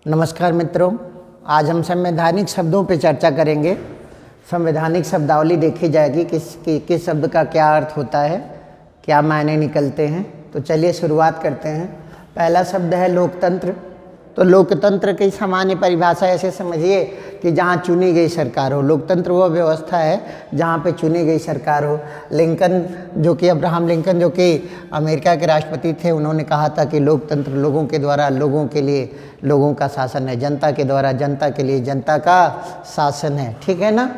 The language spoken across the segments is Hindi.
नमस्कार मित्रों, आज हम संवैधानिक शब्दों पर चर्चा करेंगे। संवैधानिक शब्दावली देखी जाएगी किस शब्द का क्या अर्थ होता है, क्या मायने निकलते हैं। तो चलिए शुरुआत करते हैं। पहला शब्द है लोकतंत्र। तो लोकतंत्र की सामान्य परिभाषा ऐसे समझिए कि जहाँ चुनी गई सरकार हो। लोकतंत्र वह व्यवस्था है जहाँ पे चुनी गई सरकार हो। अब्राहम लिंकन जो कि अमेरिका के राष्ट्रपति थे, उन्होंने कहा था कि लोकतंत्र लोगों के द्वारा लोगों के लिए लोगों का शासन है, जनता के द्वारा जनता के लिए जनता का शासन है। ठीक है ना।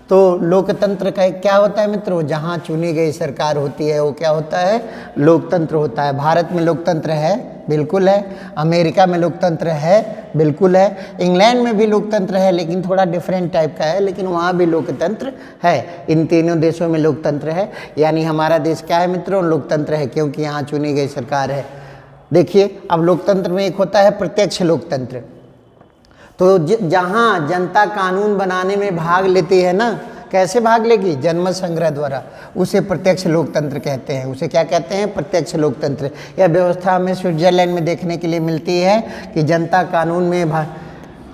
तो लोकतंत्र का क्या होता है मित्रों, जहाँ चुनी गई सरकार होती है वो क्या होता है, लोकतंत्र होता है। भारत में लोकतंत्र है, बिल्कुल है। अमेरिका में लोकतंत्र है, बिल्कुल है। इंग्लैंड में भी लोकतंत्र है, लेकिन थोड़ा डिफरेंट टाइप का है, लेकिन वहाँ भी लोकतंत्र है। इन तीनों देशों में लोकतंत्र है। यानी हमारा देश क्या है मित्रों, लोकतंत्र है, क्योंकि यहाँ चुनी गई सरकार है। देखिए, अब लोकतंत्र में एक होता है प्रत्यक्ष लोकतंत्र। तो जहाँ जनता कानून बनाने में भाग लेती है ना, कैसे भाग लेगी, जनमत संग्रह द्वारा, उसे प्रत्यक्ष लोकतंत्र कहते हैं। उसे क्या कहते हैं, प्रत्यक्ष लोकतंत्र। यह व्यवस्था हमें स्विट्जरलैंड में देखने के लिए मिलती है कि जनता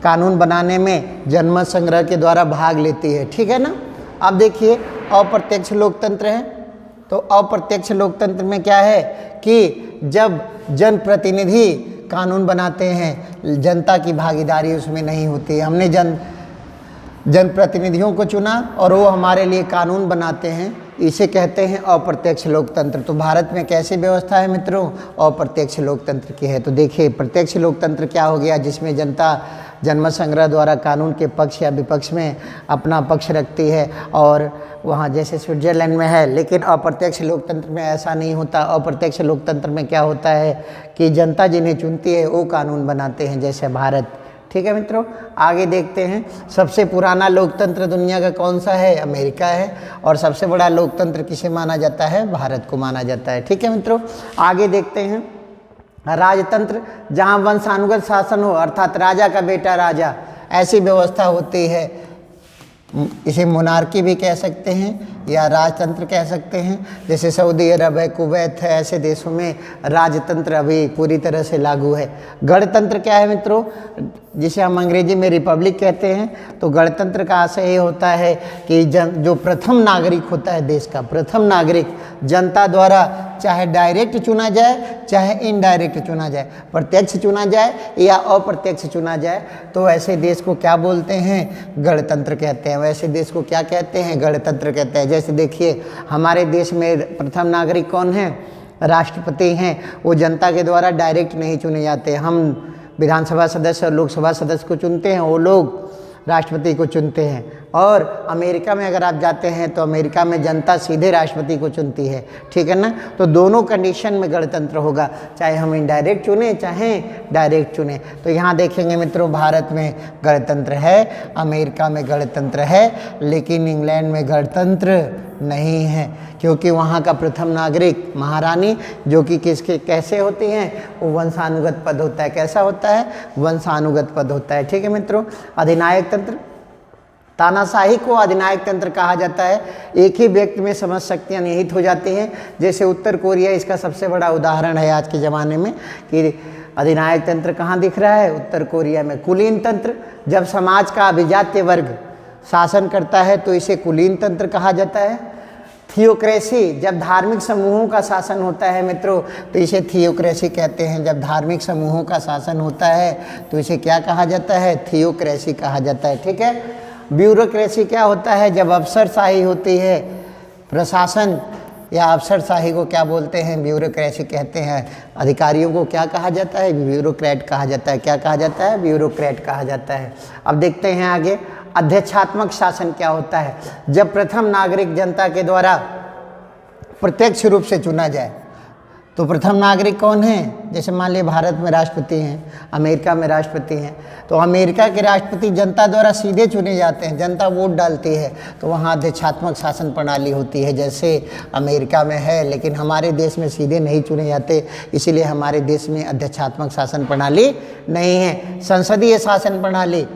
कानून बनाने में जनमत संग्रह के द्वारा भाग लेती है। ठीक है ना। अब देखिए, अप्रत्यक्ष लोकतंत्र है। तो अप्रत्यक्ष लोकतंत्र में क्या है कि जब जनप्रतिनिधि कानून बनाते हैं, जनता की भागीदारी उसमें नहीं होती। हमने जनप्रतिनिधियों को चुना और वो हमारे लिए कानून बनाते हैं, इसे कहते हैं अप्रत्यक्ष लोकतंत्र। तो भारत में कैसी व्यवस्था है मित्रों, अप्रत्यक्ष लोकतंत्र की है। तो देखिए, प्रत्यक्ष लोकतंत्र क्या हो गया, जिसमें जनता जनमत संग्रह द्वारा कानून के पक्ष या विपक्ष में अपना पक्ष रखती है, और वहाँ जैसे स्विट्जरलैंड में है। लेकिन अप्रत्यक्ष लोकतंत्र में ऐसा नहीं होता। अप्रत्यक्ष लोकतंत्र में क्या होता है कि जनता जिन्हें चुनती है वो कानून बनाते हैं, जैसे भारत। ठीक है मित्रों, आगे देखते हैं। सबसे पुराना लोकतंत्र दुनिया का कौन सा है, अमेरिका है। और सबसे बड़ा लोकतंत्र किसे माना जाता है, भारत को माना जाता है। ठीक है मित्रों, आगे देखते हैं। राजतंत्र, जहाँ वंशानुगत शासन हो, अर्थात राजा का बेटा राजा, ऐसी व्यवस्था होती है। इसे मोनार्की भी कह सकते हैं या राजतंत्र कह सकते हैं। जैसे सऊदी अरब है, कुवैत है, ऐसे देशों में राजतंत्र अभी पूरी तरह से लागू है। गणतंत्र क्या है मित्रों, जिसे हम अंग्रेजी में रिपब्लिक कहते हैं। तो गणतंत्र का आशय ये होता है कि जो प्रथम नागरिक होता है देश का, प्रथम नागरिक जनता द्वारा चाहे डायरेक्ट चुना जाए चाहे इनडायरेक्ट चुना जाए, प्रत्यक्ष चुना जाए या अप्रत्यक्ष चुना जाए, तो ऐसे देश को क्या बोलते हैं, गणतंत्र कहते हैं। वैसे देश को क्या कहते हैं, गणतंत्र कहते हैं। जैसे देखिए, हमारे देश में प्रथम नागरिक कौन है, राष्ट्रपति हैं। वो जनता के द्वारा डायरेक्ट नहीं चुने जाते। हम विधानसभा सदस्य और लोकसभा सदस्य को चुनते हैं, वो लोग राष्ट्रपति को चुनते हैं। और अमेरिका में अगर आप जाते हैं तो अमेरिका में जनता सीधे राष्ट्रपति को चुनती है। ठीक है ना। तो दोनों कंडीशन में गणतंत्र होगा, चाहे हम इनडायरेक्ट चुने चाहे डायरेक्ट चुने। तो यहाँ देखेंगे मित्रों, भारत में गणतंत्र है, अमेरिका में गणतंत्र है, लेकिन इंग्लैंड में गणतंत्र नहीं है, क्योंकि वहाँ का प्रथम नागरिक महारानी, जो कि कैसे होती हैं, वो वंशानुगत पद होता है। कैसा होता है, वंशानुगत पद होता है। ठीक है मित्रों। अधिनायक तंत्र, तानाशाही को अधिनायक तंत्र कहा जाता है। एक ही व्यक्ति में समस्त शक्तियाँ निहित हो जाती हैं। जैसे उत्तर कोरिया इसका सबसे बड़ा उदाहरण है आज के ज़माने में, कि अधिनायक तंत्र कहाँ दिख रहा है, उत्तर कोरिया में। कुलीन तंत्र, जब समाज का अभिजात्य वर्ग शासन करता है तो इसे कुलीन तंत्र कहा जाता है। थियोक्रेसी, जब धार्मिक समूहों का शासन होता है मित्रों, तो इसे थियोक्रेसी कहते हैं। जब धार्मिक समूहों का शासन होता है तो इसे क्या कहा जाता है, थियोक्रेसी कहा जाता है। ठीक है। ब्यूरोक्रेसी क्या होता है, जब अफसरशाही होती है, प्रशासन या अफसरशाही को क्या बोलते हैं, ब्यूरोक्रेसी कहते हैं। अधिकारियों को क्या कहा जाता है, ब्यूरोक्रेट कहा जाता है। क्या कहा जाता है, ब्यूरोक्रेट कहा जाता है। अब देखते हैं आगे, अध्यक्षात्मक शासन क्या होता है, जब प्रथम नागरिक जनता के द्वारा प्रत्यक्ष रूप से चुना जाए। तो प्रथम नागरिक कौन है, जैसे मान लिया भारत में राष्ट्रपति हैं, अमेरिका में राष्ट्रपति हैं। तो अमेरिका के राष्ट्रपति जनता द्वारा सीधे चुने जाते हैं, जनता वोट डालती है, तो वहाँ अध्यक्षात्मक शासन प्रणाली होती है, जैसे अमेरिका में है। लेकिन हमारे देश में सीधे नहीं चुने जाते, इसीलिए हमारे देश में अध्यक्षात्मक शासन प्रणाली नहीं है। संसदीय शासन प्रणाली,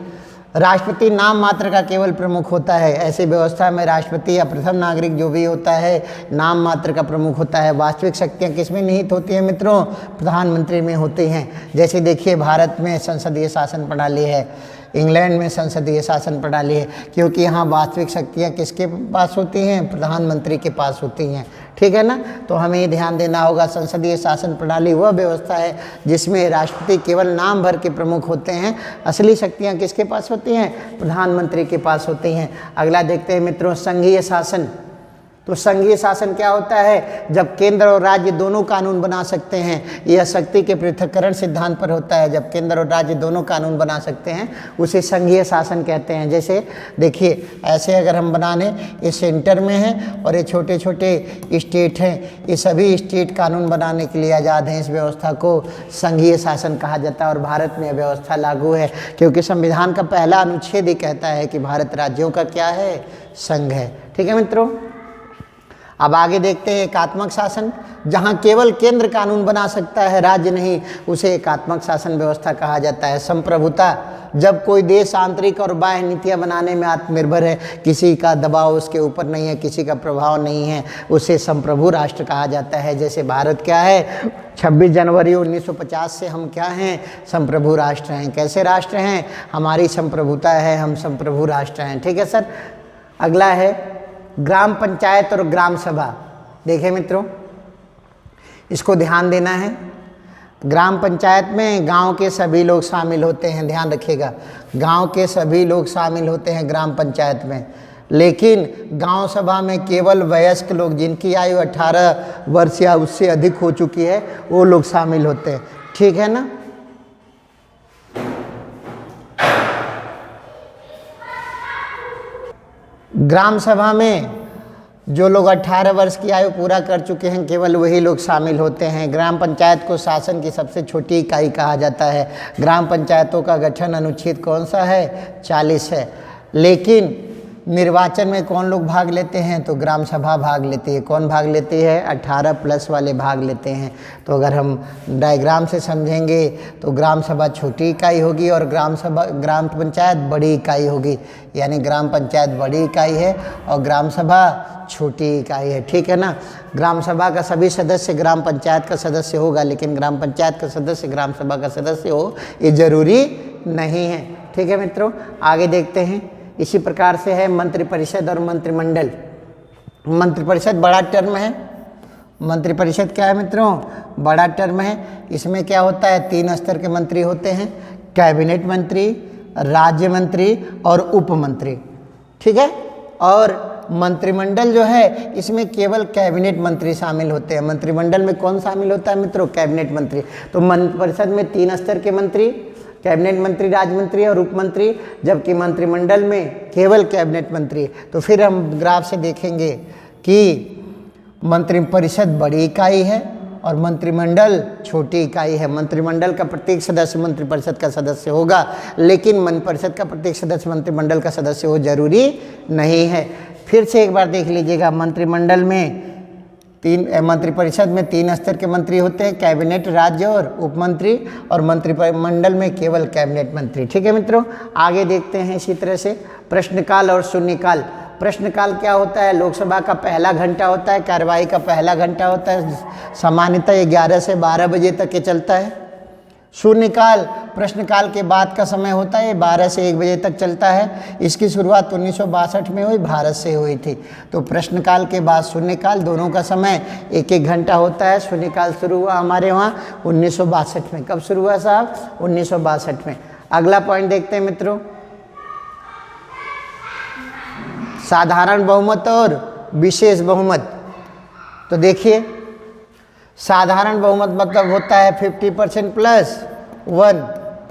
राष्ट्रपति नाम मात्र का केवल प्रमुख होता है। ऐसी व्यवस्था में राष्ट्रपति या प्रथम नागरिक जो भी होता है नाम मात्र का प्रमुख होता है। वास्तविक शक्तियाँ किसमें निहित होती हैं मित्रों? प्रधानमंत्री में होती हैं। जैसे देखिए भारत में संसदीय शासन प्रणाली है, इंग्लैंड में संसदीय शासन प्रणाली है, क्योंकि यहाँ वास्तविक शक्तियाँ किसके पास होती हैं? प्रधानमंत्री के पास होती हैं। ठीक है ना? तो हमें ये ध्यान देना होगा, संसदीय शासन प्रणाली वह व्यवस्था है जिसमें राष्ट्रपति केवल नाम भर के प्रमुख होते हैं। असली शक्तियाँ किसके पास होती हैं? प्रधानमंत्री के पास होती हैं। अगला देखते हैं मित्रों, संघीय शासन। तो संघीय शासन क्या होता है? जब केंद्र और राज्य दोनों कानून बना सकते हैं। यह शक्ति के पृथक्करण सिद्धांत पर होता है। जब केंद्र और राज्य दोनों कानून बना सकते हैं उसे संघीय शासन कहते हैं। जैसे देखिए, ऐसे अगर हम बनाने, ये सेंटर में है और ये छोटे छोटे स्टेट हैं, ये सभी स्टेट कानून बनाने के लिए आज़ाद हैं। इस व्यवस्था को संघीय शासन कहा जाता है और भारत में यह व्यवस्था लागू है, क्योंकि संविधान का पहला अनुच्छेद ही कहता है कि भारत राज्यों का क्या है? संघ है। ठीक है मित्रों, अब आगे देखते हैं एकात्मक शासन। जहां केवल केंद्र कानून बना सकता है, राज्य नहीं, उसे एकात्मक शासन व्यवस्था कहा जाता है। संप्रभुता, जब कोई देश आंतरिक और बाह्य नीतियां बनाने में आत्मनिर्भर है, किसी का दबाव उसके ऊपर नहीं है, किसी का प्रभाव नहीं है, उसे संप्रभु राष्ट्र कहा जाता है। जैसे भारत क्या है? 26 जनवरी 1950 से हम क्या हैं? संप्रभु राष्ट्र हैं। कैसे राष्ट्र हैं? हमारी संप्रभुता है, हम संप्रभु राष्ट्र हैं। ठीक है सर। अगला है ग्राम पंचायत और ग्राम सभा। देखें मित्रों, इसको ध्यान देना है। ग्राम पंचायत में गांव के सभी लोग शामिल होते हैं, ध्यान रखिएगा, गांव के सभी लोग शामिल होते हैं ग्राम पंचायत में। लेकिन गांव सभा में केवल वयस्क लोग, जिनकी आयु 18 वर्ष या उससे अधिक हो चुकी है, वो लोग शामिल होते हैं। ठीक है ना? ग्राम सभा में जो लोग 18 वर्ष की आयु पूरा कर चुके हैं, केवल वही लोग शामिल होते हैं। ग्राम पंचायत को शासन की सबसे छोटी इकाई कहा जाता है। ग्राम पंचायतों का गठन अनुच्छेद कौन सा है? 40 है। लेकिन निर्वाचन में कौन लोग भाग लेते हैं? तो ग्राम सभा भाग लेती है। कौन भाग लेती है? 18 प्लस वाले भाग लेते हैं। तो अगर हम डायग्राम से समझेंगे तो ग्राम सभा छोटी इकाई होगी और ग्राम पंचायत बड़ी इकाई होगी। यानी ग्राम पंचायत बड़ी इकाई है और ग्राम सभा छोटी इकाई है। ठीक है ना? ग्राम सभा का सभी सदस्य ग्राम पंचायत का सदस्य होगा, लेकिन ग्राम पंचायत का सदस्य ग्राम सभा का सदस्य हो, ये जरूरी नहीं है। ठीक है मित्रों, आगे देखते हैं। इसी प्रकार से है मंत्रिपरिषद और मंत्रिमंडल। मंत्रिपरिषद बड़ा टर्म है। मंत्रिपरिषद क्या है मित्रों? बड़ा टर्म है। इसमें क्या होता है? 3 स्तर के मंत्री होते हैं, कैबिनेट मंत्री, राज्य मंत्री और उप मंत्री। ठीक है? और मंत्रिमंडल जो है, इसमें केवल कैबिनेट मंत्री शामिल होते हैं। मंत्रिमंडल में कौन शामिल होता है मित्रों? कैबिनेट मंत्री। तो मंत्रिपरिषद में 3 स्तर के मंत्री, कैबिनेट मंत्री, राज्य मंत्री और उप मंत्री, जबकि मंत्रिमंडल में केवल कैबिनेट मंत्री। तो फिर हम ग्राफ से देखेंगे कि मंत्रिपरिषद बड़ी इकाई है और मंत्रिमंडल छोटी इकाई है। मंत्रिमंडल का प्रत्येक सदस्य मंत्रिपरिषद का सदस्य होगा, लेकिन मंत्रिपरिषद का प्रत्येक सदस्य मंत्रिमंडल का सदस्य हो जरूरी नहीं है। फिर से एक बार देख लीजिएगा, मंत्रिमंडल में मंत्रिपरिषद में 3 स्तर के मंत्री होते हैं, कैबिनेट, राज्य और उप मंत्री, और मंत्रिमंडल में केवल कैबिनेट मंत्री। ठीक है मित्रों, आगे देखते हैं। इसी तरह से प्रश्नकाल और शून्यकाल। प्रश्नकाल क्या होता है? लोकसभा का पहला घंटा होता है, कार्यवाही का पहला घंटा होता है, सामान्यतः 11 से 12 बजे तक ये चलता है। शून्यकाल प्रश्नकाल के बाद का समय होता है, 12 से 1 बजे तक चलता है। इसकी शुरुआत 1962 में हुई, भारत से हुई थी। तो प्रश्नकाल के बाद शून्यकाल, दोनों का समय 1-1 घंटा होता है। शून्यकाल शुरू हुआ हमारे वहाँ 1962 में। कब शुरू हुआ साहब? 1962 में। अगला पॉइंट देखते हैं मित्रों, साधारण बहुमत और विशेष बहुमत। तो देखिए, साधारण बहुमत मतलब होता है 50% प्लस 1,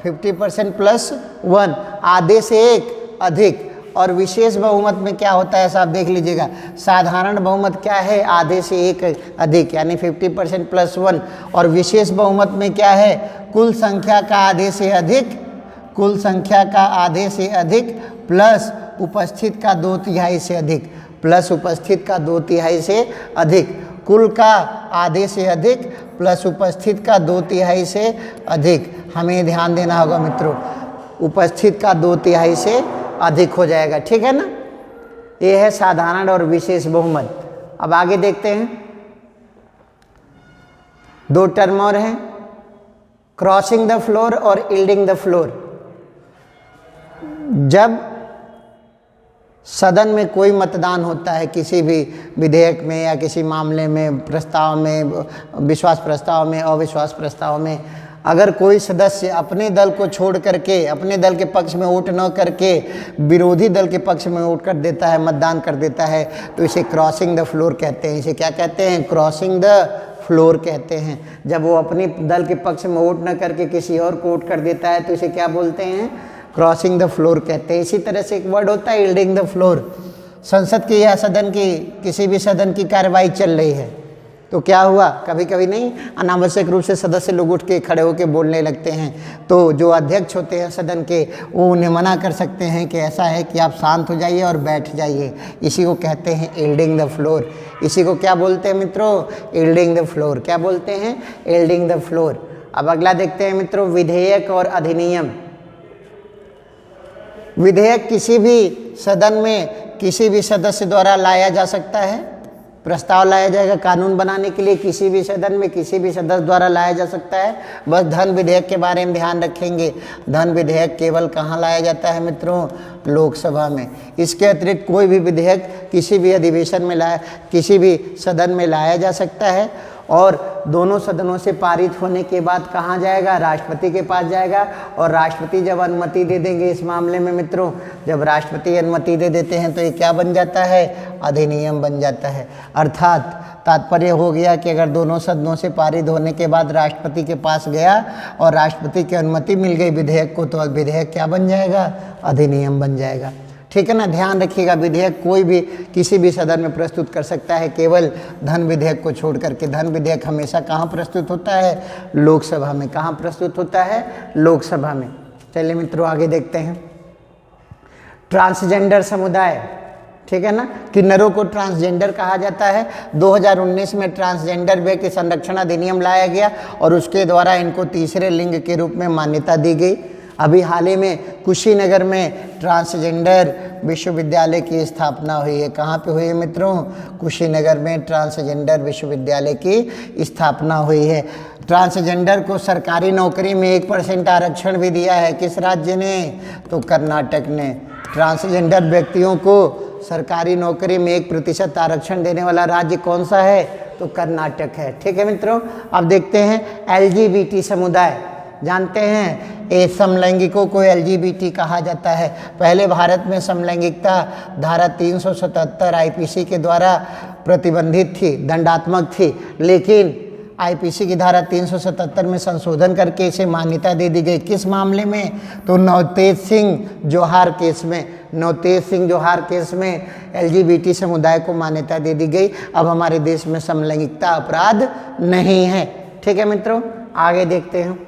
50% प्लस 1, आधे से 1 अधिक। और विशेष बहुमत में क्या होता है साहब? देख लीजिएगा, साधारण बहुमत क्या है? आधे से 1 अधिक, यानी 50% प्लस 1। और विशेष बहुमत में क्या है? कुल संख्या का आधे से अधिक, कुल संख्या का आधे से अधिक प्लस उपस्थित का 2/3 से अधिक, प्लस उपस्थित का 2/3 से अधिक। कुल का आधे से अधिक प्लस उपस्थित का 2/3 से अधिक। हमें ध्यान देना होगा मित्रों, उपस्थित का 2/3 से अधिक हो जाएगा। ठीक है ना, ये है साधारण और विशेष बहुमत। अब आगे देखते हैं, 2 टर्म और हैं, क्रॉसिंग द फ्लोर और यील्डिंग द फ्लोर। जब सदन में कोई मतदान होता है किसी भी विधेयक में या किसी मामले में, प्रस्ताव में, विश्वास प्रस्ताव में, अविश्वास प्रस्ताव में, अगर कोई सदस्य अपने दल को छोड़ करके, अपने दल के पक्ष में वोट न करके विरोधी दल के पक्ष में वोट कर देता है, मतदान कर देता है, तो इसे क्रॉसिंग द फ्लोर कहते हैं। इसे क्या कहते हैं? क्रॉसिंग द फ्लोर कहते हैं। जब वो अपने दल के पक्ष में वोट न करके किसी और को वोट कर देता है तो इसे क्या बोलते हैं? क्रॉसिंग द फ्लोर कहते हैं। इसी तरह से एक वर्ड होता है यील्डिंग द फ्लोर। संसद की या सदन की, किसी भी सदन की कार्रवाई चल रही है तो क्या हुआ, कभी कभी नहीं, अनावश्यक रूप से सदस्य लोग उठ के खड़े होकर बोलने लगते हैं, तो जो अध्यक्ष होते हैं सदन के, वो उन्हें मना कर सकते हैं कि ऐसा है कि आप शांत हो जाइए और बैठ जाइए। इसी को कहते हैं यील्डिंग द फ्लोर। इसी को क्या बोलते हैं मित्रों? Yielding the floor. क्या बोलते हैं? Yielding the floor. अब अगला देखते हैं मित्रों, विधेयक और अधिनियम। विधेयक किसी भी सदन में किसी भी सदस्य द्वारा लाया जा सकता है। प्रस्ताव लाया जाएगा कानून बनाने के लिए, किसी भी सदन में किसी भी सदस्य द्वारा लाया जा सकता है। बस धन विधेयक के बारे में ध्यान रखेंगे, धन विधेयक केवल कहाँ लाया जाता है मित्रों? लोकसभा में। इसके अतिरिक्त कोई भी विधेयक किसी भी अधिवेशन में किसी भी सदन में लाया जा सकता है और दोनों सदनों से पारित होने के बाद कहाँ जाएगा? राष्ट्रपति के पास जाएगा। और राष्ट्रपति जब अनुमति दे देंगे इस मामले में मित्रों, जब राष्ट्रपति अनुमति दे देते हैं तो ये क्या बन जाता है? अधिनियम बन जाता है। अर्थात तात्पर्य हो गया कि अगर दोनों सदनों से पारित होने के बाद राष्ट्रपति के पास गया और राष्ट्रपति की अनुमति मिल गई विधेयक को, तो विधेयक क्या बन जाएगा? अधिनियम बन जाएगा। ठीक है ना, ध्यान रखिएगा, विधेयक कोई भी किसी भी सदन में प्रस्तुत कर सकता है, केवल धन विधेयक को छोड़ करके। धन विधेयक हमेशा कहाँ प्रस्तुत होता है? लोकसभा में। कहाँ प्रस्तुत होता है? लोकसभा में। चलिए मित्रों आगे देखते हैं, ट्रांसजेंडर समुदाय। ठीक है ना, किन्नरों को ट्रांसजेंडर कहा जाता है। 2019 में ट्रांसजेंडर व्यक्ति संरक्षण अधिनियम लाया गया और उसके द्वारा इनको तीसरे लिंग के रूप में मान्यता दी गई। अभी हाल ही में कुशीनगर में ट्रांसजेंडर विश्वविद्यालय की स्थापना हुई है। कहाँ पे हुई है मित्रों? कुशीनगर में ट्रांसजेंडर विश्वविद्यालय की स्थापना हुई है। ट्रांसजेंडर को सरकारी नौकरी में 1% आरक्षण भी दिया है। किस राज्य ने? तो कर्नाटक ने। ट्रांसजेंडर व्यक्तियों को सरकारी नौकरी में 1% आरक्षण देने वाला राज्य कौन सा है? तो कर्नाटक है। ठीक है मित्रों, अब देखते हैं LGBT समुदाय। जानते हैं ये समलैंगिकों को LGBT कहा जाता है। पहले भारत में समलैंगिकता धारा 377 IPC के द्वारा प्रतिबंधित थी, दंडात्मक थी, लेकिन IPC की धारा 377 में संशोधन करके इसे मान्यता दे दी गई। किस मामले में? तो नवतेज सिंह जोहार केस में। नवतेज सिंह जोहार केस में LGBT समुदाय को मान्यता दे दी गई। अब हमारे देश में समलैंगिकता अपराध नहीं है। ठीक है मित्रों, आगे देखते हैं,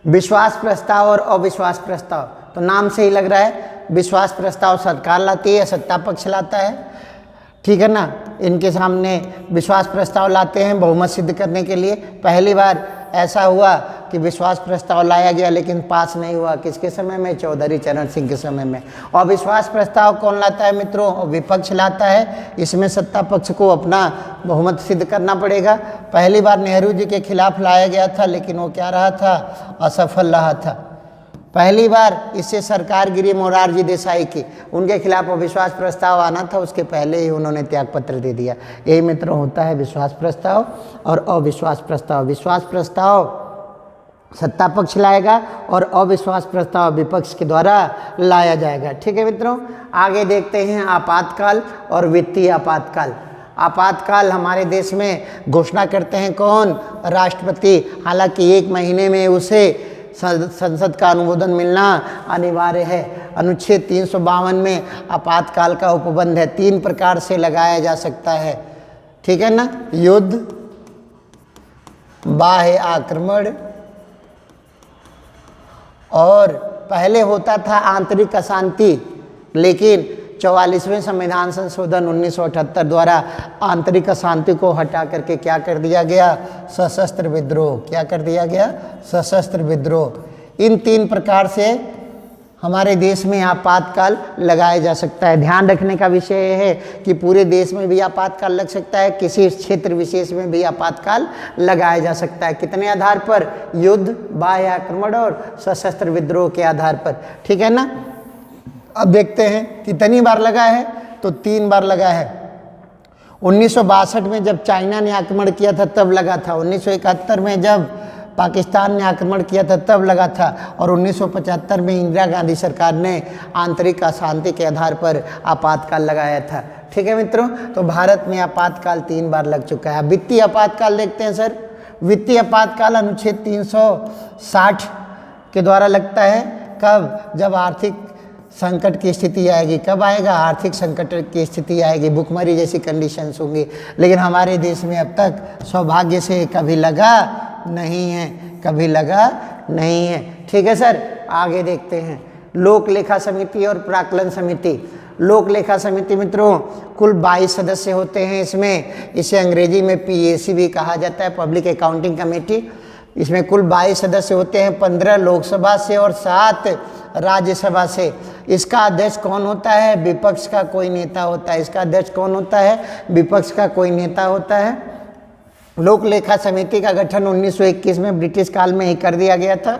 विश्वास प्रस्ताव और अविश्वास प्रस्ताव। तो नाम से ही लग रहा है, विश्वास प्रस्ताव सरकार लाती है, सत्ता पक्ष लाता है। ठीक है ना, इनके सामने विश्वास प्रस्ताव लाते हैं बहुमत सिद्ध करने के लिए। पहली बार ऐसा हुआ कि विश्वास प्रस्ताव लाया गया लेकिन पास नहीं हुआ। किसके समय में? चौधरी चरण सिंह के समय में। और विश्वास प्रस्ताव कौन लाता है मित्रों? विपक्ष लाता है। इसमें सत्ता पक्ष को अपना बहुमत सिद्ध करना पड़ेगा। पहली बार नेहरू जी के खिलाफ लाया गया था लेकिन वो क्या रहा था? असफल रहा था। पहली बार इससे सरकार गिरी मोरारजी देसाई की, उनके खिलाफ अविश्वास प्रस्ताव आना था, उसके पहले ही उन्होंने त्यागपत्र दे दिया। यही मित्रों होता है विश्वास प्रस्ताव और अविश्वास प्रस्ताव। विश्वास प्रस्ताव सत्ता पक्ष लाएगा और अविश्वास प्रस्ताव विपक्ष के द्वारा लाया जाएगा। ठीक है मित्रों, आगे देखते हैं आपातकाल और वित्तीय आपातकाल। आपातकाल हमारे देश में घोषणा करते हैं कौन? राष्ट्रपति। हालांकि 1 महीने में उसे संसद का अनुमोदन मिलना अनिवार्य है। अनुच्छेद 352 में आपातकाल का उपबंध है, 3 प्रकार से लगाया जा सकता है। ठीक है ना, युद्ध, बाह्य आक्रमण और पहले होता था आंतरिक अशांति, लेकिन 44वें संविधान संशोधन 1978 द्वारा आंतरिक अशांति को हटा करके क्या कर दिया गया? सशस्त्र विद्रोह। क्या कर दिया गया? सशस्त्र विद्रोह। इन 3 प्रकार से हमारे देश में आपातकाल लगाया जा सकता है। ध्यान रखने का विषय है कि पूरे देश में भी आपातकाल लग सकता है, किसी क्षेत्र विशेष में भी आपातकाल लगाया जा सकता है। कितने आधार पर? युद्ध, बाह्य आक्रमण और सशस्त्र विद्रोह के आधार पर। ठीक है ना। अब देखते हैं कितनी बार लगा है, तो 3 बार लगा है। 1962 में जब चाइना ने आक्रमण किया था तब लगा था, 1971 में जब पाकिस्तान ने आक्रमण किया था तब लगा था, और 1975 में इंदिरा गांधी सरकार ने आंतरिक अशांति के आधार पर आपातकाल लगाया था। ठीक है मित्रों, तो भारत में आपातकाल 3 बार लग चुका है। वित्तीय आपातकाल देखते हैं सर। वित्तीय आपातकाल अनुच्छेद 360 के द्वारा लगता है। कब? जब आर्थिक संकट की स्थिति आएगी। कब आएगा? आर्थिक संकट की स्थिति आएगी, भुखमरी जैसी कंडीशंस होंगी। लेकिन हमारे देश में अब तक सौभाग्य से कभी लगा नहीं है, कभी लगा नहीं है। ठीक है सर, आगे देखते हैं लोक लेखा समिति और प्राक्कलन समिति। लोक लेखा समिति मित्रों कुल 22 सदस्य होते हैं इसमें। इसे अंग्रेजी में PAC भी कहा जाता है, पब्लिक अकाउंटिंग कमेटी। इसमें कुल 22 सदस्य होते हैं, 15 लोकसभा से और 7 राज्यसभा से। इसका अध्यक्ष कौन होता है? विपक्ष का कोई नेता होता है। इसका अध्यक्ष कौन होता है? विपक्ष का कोई नेता होता है। लोक लेखा समिति का गठन 1921 में ब्रिटिश काल में ही कर दिया गया था।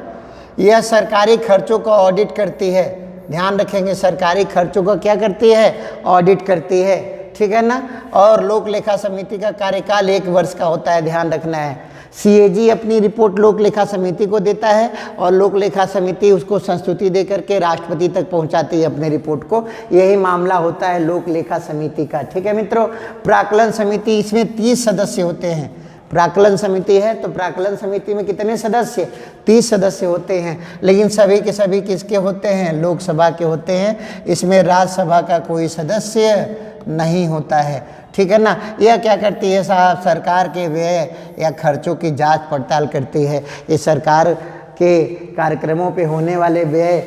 यह सरकारी खर्चों को ऑडिट करती है। ध्यान रखेंगे, सरकारी खर्चों को क्या करती है? ऑडिट करती है। ठीक है ना। और लोक लेखा समिति का कार्यकाल 1 वर्ष का होता है, ध्यान रखना है। CAG अपनी रिपोर्ट लोक लेखा समिति को देता है और लोक लेखा समिति उसको संस्तुति दे करके राष्ट्रपति तक पहुंचाती है अपने रिपोर्ट को। यही मामला होता है लोक लेखा समिति का। ठीक है मित्रों। प्राक्कलन समिति, इसमें 30 सदस्य होते हैं। प्राक्कलन समिति है तो प्राक्कलन समिति में कितने सदस्य? 30 सदस्य होते हैं। लेकिन सभी के सभी किसके होते हैं? लोकसभा के होते हैं। इसमें राज्यसभा का कोई सदस्य नहीं होता है। ठीक है ना। यह क्या करती है साहब? सरकार के व्यय या खर्चों की जांच पड़ताल करती है। ये सरकार के कार्यक्रमों पे होने वाले व्यय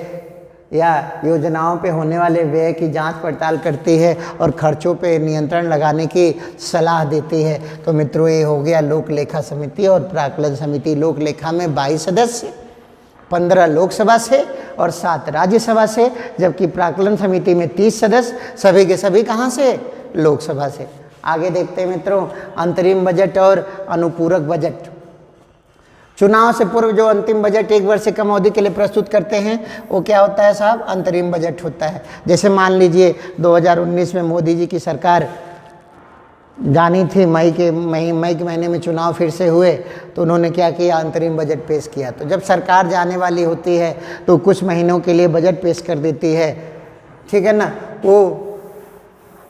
या योजनाओं पे होने वाले व्यय की जांच पड़ताल करती है और खर्चों पे नियंत्रण लगाने की सलाह देती है। तो मित्रों ये हो गया लोक लेखा समिति और प्राक्कलन समिति। लोक लेखा में 22 सदस्य, 15 लोकसभा से और 7 राज्यसभा से, जबकि प्राक्कलन समिति में 30 सदस्य, सभी के सभी कहाँ से? लोकसभा से। आगे देखते हैं मित्रों अंतरिम बजट और अनुपूरक बजट। चुनाव से पूर्व जो अंतिम बजट 1 वर्ष से कम अवधि के लिए प्रस्तुत करते हैं वो क्या होता है साहब? अंतरिम बजट होता है। जैसे मान लीजिए 2019 में मोदी जी की सरकार जानी थी, मई के महीने में चुनाव फिर से हुए, तो उन्होंने क्या किया? अंतरिम बजट पेश किया। तो जब सरकार जाने वाली होती है तो कुछ महीनों के लिए बजट पेश कर देती है। ठीक है ना। वो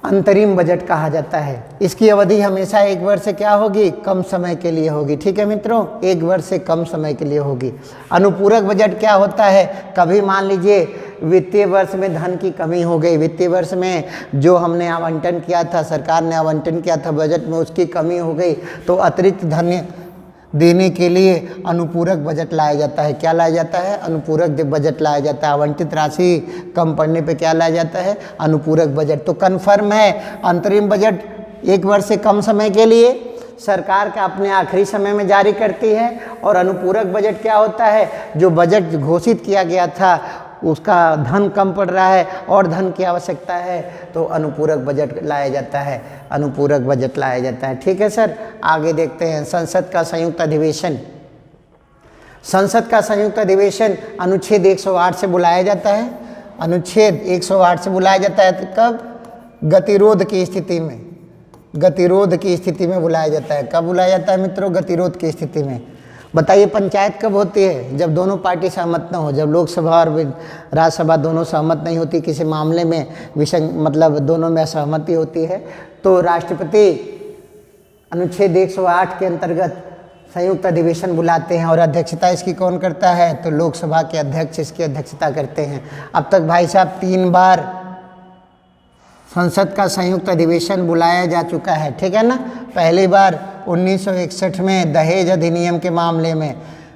अंतरिम बजट कहा जाता है। इसकी अवधि हमेशा 1 वर्ष से क्या होगी? कम समय के लिए होगी। ठीक है मित्रों, 1 वर्ष से कम समय के लिए होगी। अनुपूरक बजट क्या होता है? कभी मान लीजिए वित्तीय वर्ष में धन की कमी हो गई, वित्तीय वर्ष में जो हमने आवंटन किया था, सरकार ने आवंटन किया था बजट में, उसकी कमी हो गई, तो अतिरिक्त धन देने के लिए अनुपूरक बजट लाया जाता है। क्या लाया जाता है? अनुपूरक बजट लाया जाता है। आवंटित राशि कम पड़ने पे क्या लाया जाता है? अनुपूरक बजट। तो कन्फर्म है अंतरिम बजट 1 वर्ष से कम समय के लिए सरकार का अपने आखिरी समय में जारी करती है। और अनुपूरक बजट क्या होता है? जो बजट घोषित किया गया था उसका धन कम पड़ रहा है और धन की आवश्यकता है, तो अनुपूरक बजट लाया जाता है। अनुपूरक बजट लाया जाता है। ठीक है सर। आगे देखते हैं संसद का संयुक्त अधिवेशन। संसद का संयुक्त अधिवेशन अनुच्छेद 108 से बुलाया जाता है। अनुच्छेद 108 से बुलाया जाता है। तो कब? गतिरोध की स्थिति में। गतिरोध की स्थिति में बुलाया जाता है। कब बुलाया जाता है मित्रों? गतिरोध की स्थिति में। बताइए पंचायत कब होती है? जब दोनों पार्टी सहमत न हो, जब लोकसभा और राज्यसभा दोनों सहमत नहीं होती, किसी मामले में मतलब दोनों में असहमति होती है, तो राष्ट्रपति अनुच्छेद 108 के अंतर्गत संयुक्त अधिवेशन बुलाते हैं। और अध्यक्षता इसकी कौन करता है? तो लोकसभा के अध्यक्ष इसकी अध्यक्षता करते हैं। अब तक भाई साहब 3 बार संसद का संयुक्त अधिवेशन बुलाया जा चुका है। ठीक है ना। पहली बार 1961 में दहेज अधिनियम के मामले में।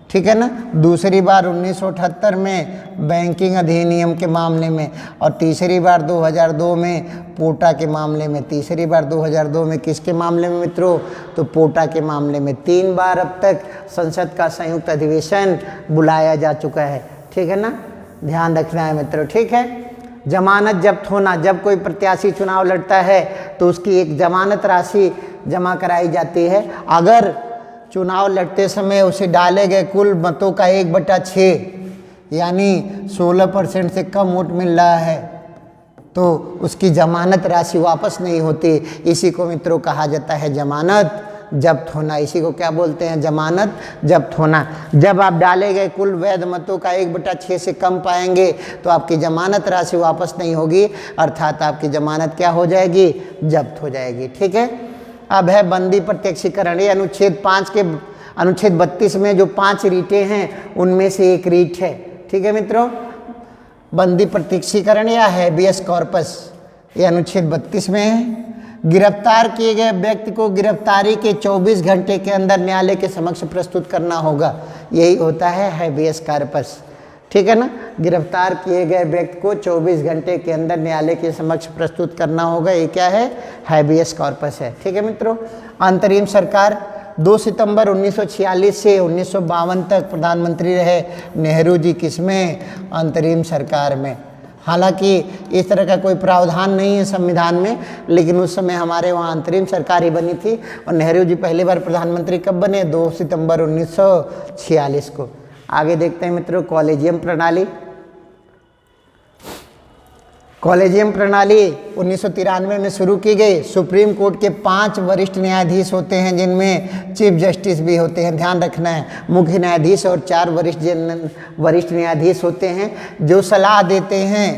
ठीक है ना। दूसरी बार 1978 में बैंकिंग अधिनियम के मामले में। और तीसरी बार 2002 में पोटा के मामले में। तीसरी बार 2002 में किसके मामले में मित्रों? तो पोटा के मामले में। 3 बार अब तक संसद का संयुक्त अधिवेशन बुलाया जा चुका है। ठीक है ना, ध्यान रखना है मित्रों, ठीक है। जमानत जब्त होना, जब कोई प्रत्याशी चुनाव लड़ता है तो उसकी एक जमानत राशि जमा कराई जाती है। अगर चुनाव लड़ते समय उसे डाले गए कुल मतों का 1/6 यानी 16% से कम वोट मिल रहा है तो उसकी जमानत राशि वापस नहीं होती। इसी को मित्रों कहा जाता है जमानत जब्त होना। इसी को क्या बोलते हैं, जमानत जब्त होना। जब आप डाले गए कुल वैध मतों का 1/6 से कम पाएंगे तो आपकी जमानत राशि वापस नहीं होगी, अर्थात आपकी जमानत क्या हो जाएगी, जब्त हो जाएगी, ठीक है। अब है बंदी प्रत्यक्षीकरण। ये अनुच्छेद 5 के अनुच्छेद 32 में जो 5 रीटें हैं उनमें से एक रीट है, ठीक है मित्रों। बंदी प्रत्यक्षीकरण या हैबियस कॉर्पस, ये अनुच्छेद 32 में है। गिरफ्तार किए गए व्यक्ति को गिरफ्तारी के 24 घंटे के अंदर न्यायालय के समक्ष प्रस्तुत करना होगा, यही होता है हैबियस कॉर्पस, ठीक है ना। गिरफ्तार किए गए व्यक्ति को 24 घंटे के अंदर न्यायालय के समक्ष प्रस्तुत करना होगा, ये क्या है, हैबियस कॉर्पस है, ठीक है मित्रों। अंतरिम सरकार 2 सितंबर 1946 से 1952 तक प्रधानमंत्री रहे नेहरू जी, किसमें, अंतरिम सरकार में। हालांकि इस तरह का कोई प्रावधान नहीं है संविधान में, लेकिन उस समय हमारे वहाँ अंतरिम सरकार ही बनी थी। और नेहरू जी पहली बार प्रधानमंत्री कब बने, 2 सितंबर 1946 को। आगे देखते हैं मित्रों, कॉलेजियम प्रणाली। कॉलेजियम प्रणाली 1993 में शुरू की गई। सुप्रीम कोर्ट के 5 वरिष्ठ न्यायाधीश होते हैं जिनमें चीफ जस्टिस भी होते हैं, ध्यान रखना है। मुख्य न्यायाधीश और 4 वरिष्ठ न्यायाधीश होते हैं जो सलाह देते हैं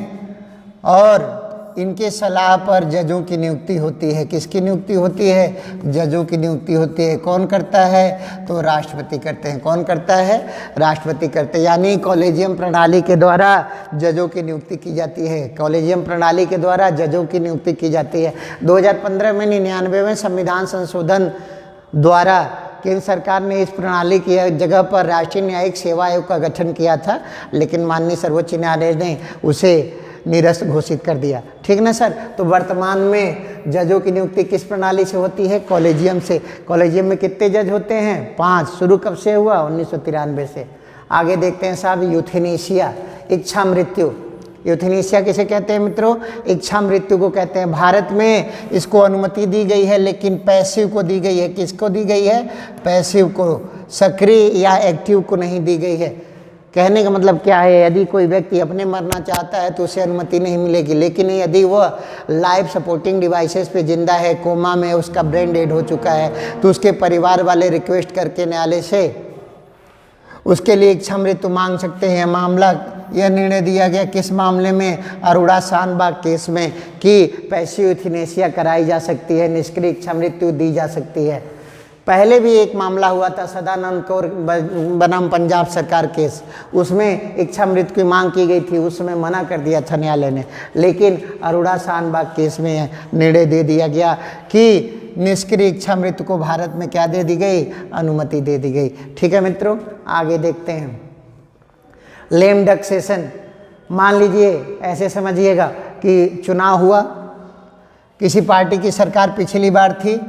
और इनके सलाह पर जजों की नियुक्ति होती है। किसकी नियुक्ति होती है, जजों की नियुक्ति होती है। कौन करता है, तो राष्ट्रपति करते हैं। कौन करता है, राष्ट्रपति करते हैं। यानी कॉलेजियम प्रणाली के द्वारा जजों की नियुक्ति की जाती है। कॉलेजियम प्रणाली के द्वारा जजों की नियुक्ति की जाती है। 2015 में 99वें संविधान संशोधन द्वारा केंद्र सरकार ने इस प्रणाली की जगह पर राष्ट्रीय न्यायिक सेवा आयोग का गठन किया था, लेकिन माननीय सर्वोच्च न्यायालय ने उसे निरस्त घोषित कर दिया, ठीक ना सर। तो वर्तमान में जजों की नियुक्ति किस प्रणाली से होती है, कॉलेजियम से। कॉलेजियम में कितने जज होते हैं, 5। शुरू कब से हुआ, 1993 से। आगे देखते हैं साहब, यूथेनेशिया, इच्छा मृत्यु। यूथेनेशिया किसे कहते हैं मित्रों, इच्छा मृत्यु को कहते हैं। भारत में इसको अनुमति दी गई है, लेकिन पैसिव को दी गई है। किसको दी गई है, पैसिव को, सक्रिय या एक्टिव को नहीं दी गई है। कहने का मतलब क्या है, यदि कोई व्यक्ति अपने मरना चाहता है तो उसे अनुमति नहीं मिलेगी, लेकिन यदि वह लाइफ सपोर्टिंग डिवाइसेस पे जिंदा है, कोमा में, उसका ब्रेन डेड हो चुका है, तो उसके परिवार वाले रिक्वेस्ट करके न्यायालय से उसके लिए इच्छा मृत्यु मांग सकते हैं। मामला यह निर्णय दिया गया किस मामले में, अरोड़ा शानबाग केस में, कि पैसिव यूथेनेशिया कराई जा सकती है, निष्क्रिय इच्छा मृत्यु दी जा सकती है। पहले भी एक मामला हुआ था सदानंद कौर बनाम पंजाब सरकार केस, उसमें इच्छा मृत्यु की मांग की गई थी, उस समय मना कर दिया था न्यायालय ने। लेकिन अरोड़ा शानबाग केस में निर्णय दे दिया गया कि निष्क्रिय इच्छा मृत्यु को भारत में क्या दे दी गई, अनुमति दे दी गई, ठीक है मित्रों। आगे देखते हैं, लेम डक सेशन। मान लीजिए, ऐसे समझिएगा कि चुनाव हुआ, किसी पार्टी की सरकार पिछली बार थी,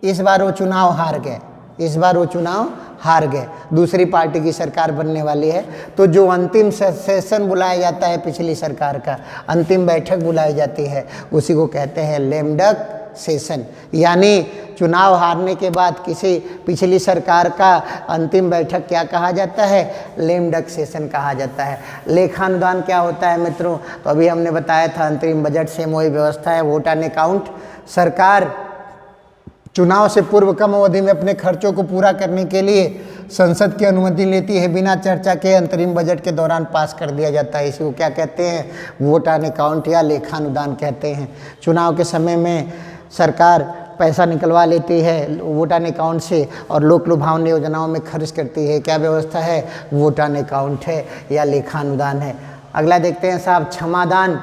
इस बार वो चुनाव हार गए, इस बार वो चुनाव हार गए, दूसरी पार्टी की सरकार बनने वाली है, तो जो अंतिम सेशन बुलाया जाता है पिछली सरकार का, अंतिम बैठक बुलाई जाती है, उसी को कहते हैं लेम डक सेशन। यानी चुनाव हारने के बाद किसी पिछली सरकार का अंतिम बैठक क्या कहा जाता है, लेम डक सेशन कहा जाता है। लेखानुदान क्या होता है मित्रों, तो अभी हमने बताया था अंतरिम बजट से वही व्यवस्था है, वोट एंड अकाउंट। सरकार चुनाव से पूर्व कम अवधि में अपने खर्चों को पूरा करने के लिए संसद की अनुमति लेती है, बिना चर्चा के अंतरिम बजट के दौरान पास कर दिया जाता है। इसी को क्या कहते हैं, वोट एंड अकाउंट या लेखानुदान कहते हैं। चुनाव के समय में सरकार पैसा निकलवा लेती है वोट एंड अकाउंट से और लोक लुभावनी योजनाओं में खर्च करती है। क्या व्यवस्था है, वोट एंड अकाउंट है या लेखानुदान है। अगला देखते हैं साहब, क्षमादान।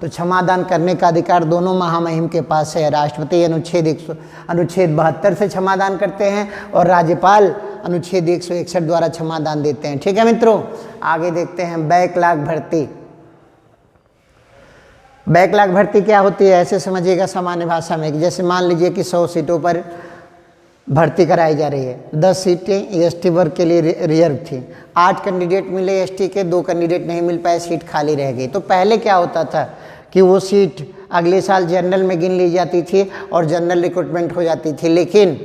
तो क्षमादान करने का अधिकार दोनों महामहिम के पास है। राष्ट्रपति अनुच्छेद 72 से क्षमादान करते हैं और राज्यपाल अनुच्छेद 161 द्वारा क्षमादान देते हैं, ठीक है मित्रों। आगे देखते हैं बैकलॉग भर्ती। बैकलॉग भर्ती क्या होती है, ऐसे समझिएगा सामान्य भाषा में, जैसे मान लीजिए कि 100 सीटों पर भर्ती कराई जा रही है। 10 सीटें एसटी वर्ग के लिए रिजर्व थी। 8 कैंडिडेट मिले एसटी के, 2 कैंडिडेट नहीं मिल पाए, सीट खाली रह गई। तो पहले क्या होता था कि वो सीट अगले साल जनरल में गिन ली जाती थी और जनरल रिक्रूटमेंट हो जाती थी, लेकिन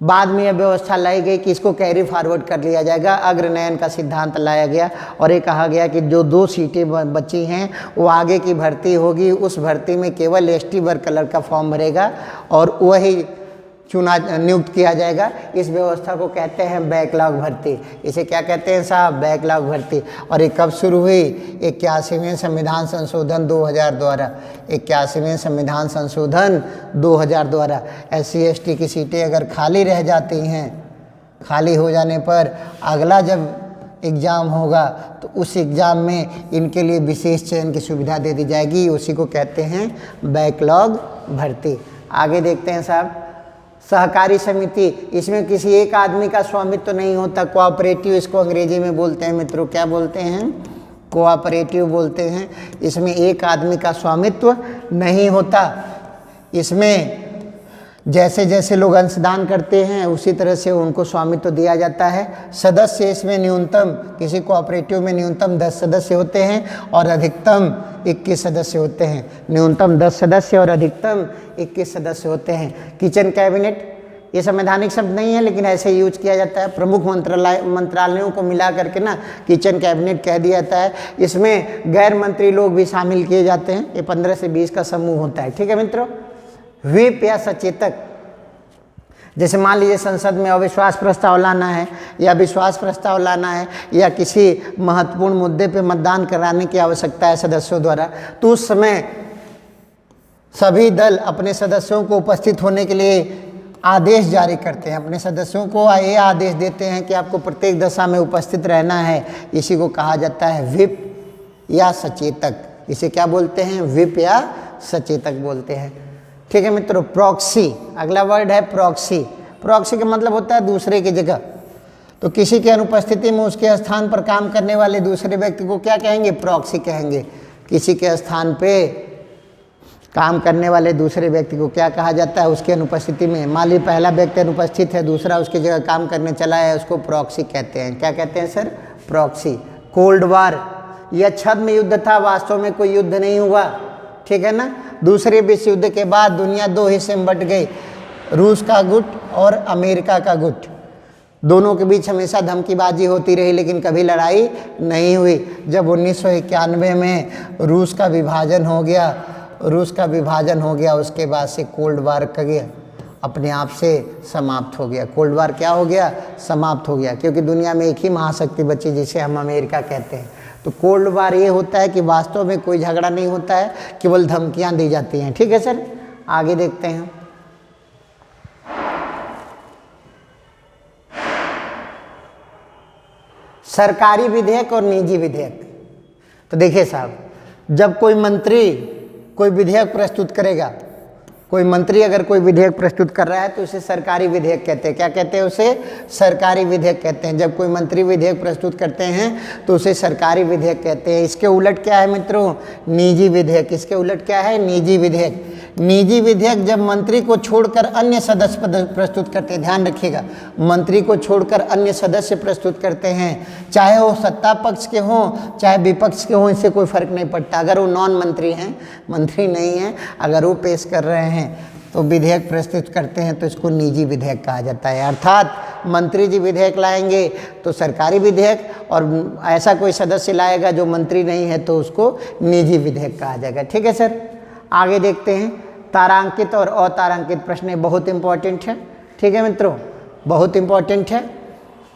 बाद में यह व्यवस्था लाई गई कि इसको कैरी फॉरवर्ड कर लिया जाएगा। अग्रनयन का सिद्धांत लाया गया और ये कहा गया कि जो 2 सीटें बची हैं वो आगे की भर्ती होगी, उस भर्ती में केवल एसटी वर्ग का लड़का फॉर्म भरेगा और वही नियुक्त किया जाएगा। इस व्यवस्था को कहते हैं बैकलॉग भर्ती। इसे क्या कहते हैं साहब? बैकलॉग भर्ती। और ये कब शुरू हुई? 81वें संविधान संशोधन 2000 द्वारा। 81वें संविधान संशोधन 2000 द्वारा SC ST की सीटें अगर खाली रह जाती हैं, खाली हो जाने पर अगला जब एग्ज़ाम होगा तो उस एग्ज़ाम में इनके लिए विशेष चयन की सुविधा दे दी जाएगी। उसी को कहते हैं बैकलॉग भर्ती। आगे देखते हैं साहब, सहकारी समिति। इसमें किसी एक आदमी का स्वामित्व तो नहीं होता, कोऑपरेटिव इसको अंग्रेजी में बोलते हैं मित्रों। क्या बोलते हैं? कोऑपरेटिव बोलते हैं। इसमें एक आदमी का स्वामित्व नहीं होता। इसमें जैसे जैसे लोग अंशदान करते हैं उसी तरह से उनको स्वामित्व दिया जाता है। सदस्य इसमें न्यूनतम, किसी कोऑपरेटिव में न्यूनतम 10 सदस्य होते हैं और अधिकतम 21 सदस्य होते हैं। न्यूनतम 10 सदस्य और अधिकतम 21 सदस्य होते हैं। किचन कैबिनेट, ये संवैधानिक शब्द नहीं है लेकिन ऐसे यूज किया जाता है। प्रमुख मंत्रालयों को मिला करके ना किचन कैबिनेट कह दिया जाता है। इसमें गैर मंत्री लोग भी शामिल किए जाते हैं। ये 15 से 20 का समूह होता है। ठीक है मित्रों। व्हिप या सचेतक, जैसे मान लीजिए संसद में अविश्वास प्रस्ताव लाना है या विश्वास प्रस्ताव लाना है या किसी महत्वपूर्ण मुद्दे पे मतदान कराने की आवश्यकता है सदस्यों द्वारा, तो उस समय सभी दल अपने सदस्यों को उपस्थित होने के लिए आदेश जारी करते हैं। अपने सदस्यों को ये आदेश देते हैं कि आपको प्रत्येक दशा में उपस्थित रहना है। इसी को कहा जाता है व्हिप या सचेतक। इसे क्या बोलते हैं? व्हिप या सचेतक बोलते हैं। ठीक है मित्रों। प्रॉक्सी, अगला वर्ड है प्रॉक्सी। प्रॉक्सी का मतलब होता है दूसरे की जगह। तो किसी की अनुपस्थिति में उसके स्थान पर काम करने वाले दूसरे व्यक्ति को क्या कहेंगे? प्रॉक्सी कहेंगे। किसी के स्थान पे काम करने वाले दूसरे व्यक्ति को क्या कहा जाता है? उसकी अनुपस्थिति में, मान लीजिए पहला व्यक्ति अनुपस्थित है, दूसरा उसकी जगह काम करने चला है, उसको प्रॉक्सी कहते हैं। क्या कहते हैं सर? प्रॉक्सी। कोल्ड वार, यह छद्म युद्ध था, वास्तव में कोई युद्ध नहीं हुआ। ठीक है ना। दूसरे विश्व युद्ध के बाद दुनिया 2 हिस्से में बट गई, रूस का गुट और अमेरिका का गुट। दोनों के बीच हमेशा धमकीबाजी होती रही लेकिन कभी लड़ाई नहीं हुई। जब 1991 में रूस का विभाजन हो गया, उसके बाद से कोल्ड वार का गया अपने आप से समाप्त हो गया। कोल्ड वार क्या हो गया? समाप्त हो गया, क्योंकि दुनिया में एक ही महाशक्ति बची जिसे हम अमेरिका कहते हैं। तो कोल्ड वार ये होता है कि वास्तव में कोई झगड़ा नहीं होता है, केवल धमकियां दी जाती हैं। ठीक है सर। आगे देखते हैं। सरकारी विधेयक और निजी विधेयक। तो देखिए साहब, जब कोई मंत्री कोई विधेयक प्रस्तुत करेगा, कोई मंत्री अगर कोई विधेयक प्रस्तुत कर रहा है तो उसे सरकारी विधेयक कहते हैं। क्या कहते हैं? उसे सरकारी विधेयक कहते हैं। जब कोई मंत्री विधेयक प्रस्तुत करते हैं तो उसे सरकारी विधेयक कहते हैं। इसके उलट क्या है मित्रों? निजी विधेयक। इसके उलट क्या है? निजी विधेयक। निजी विधेयक जब मंत्री को छोड़कर अन्य सदस्य प्रस्तुत करते हैं, ध्यान रखिएगा, मंत्री को छोड़कर अन्य सदस्य प्रस्तुत करते हैं, चाहे वो सत्ता पक्ष के हों चाहे विपक्ष के हों, इससे कोई फर्क नहीं पड़ता। अगर वो नॉन मंत्री हैं, मंत्री नहीं हैं, अगर वो पेश कर रहे हैं तो विधेयक प्रस्तुत करते हैं तो इसको निजी विधेयक कहा जाता है। अर्थात मंत्री जी विधेयक लाएंगे तो सरकारी विधेयक, और ऐसा कोई सदस्य लाएगा जो मंत्री नहीं है तो उसको निजी विधेयक कहा जाएगा। ठीक है सर। आगे देखते हैं। तारांकित और अतारांकित प्रश्न बहुत इंपॉर्टेंट है। ठीक है मित्रों, बहुत इंपॉर्टेंट है।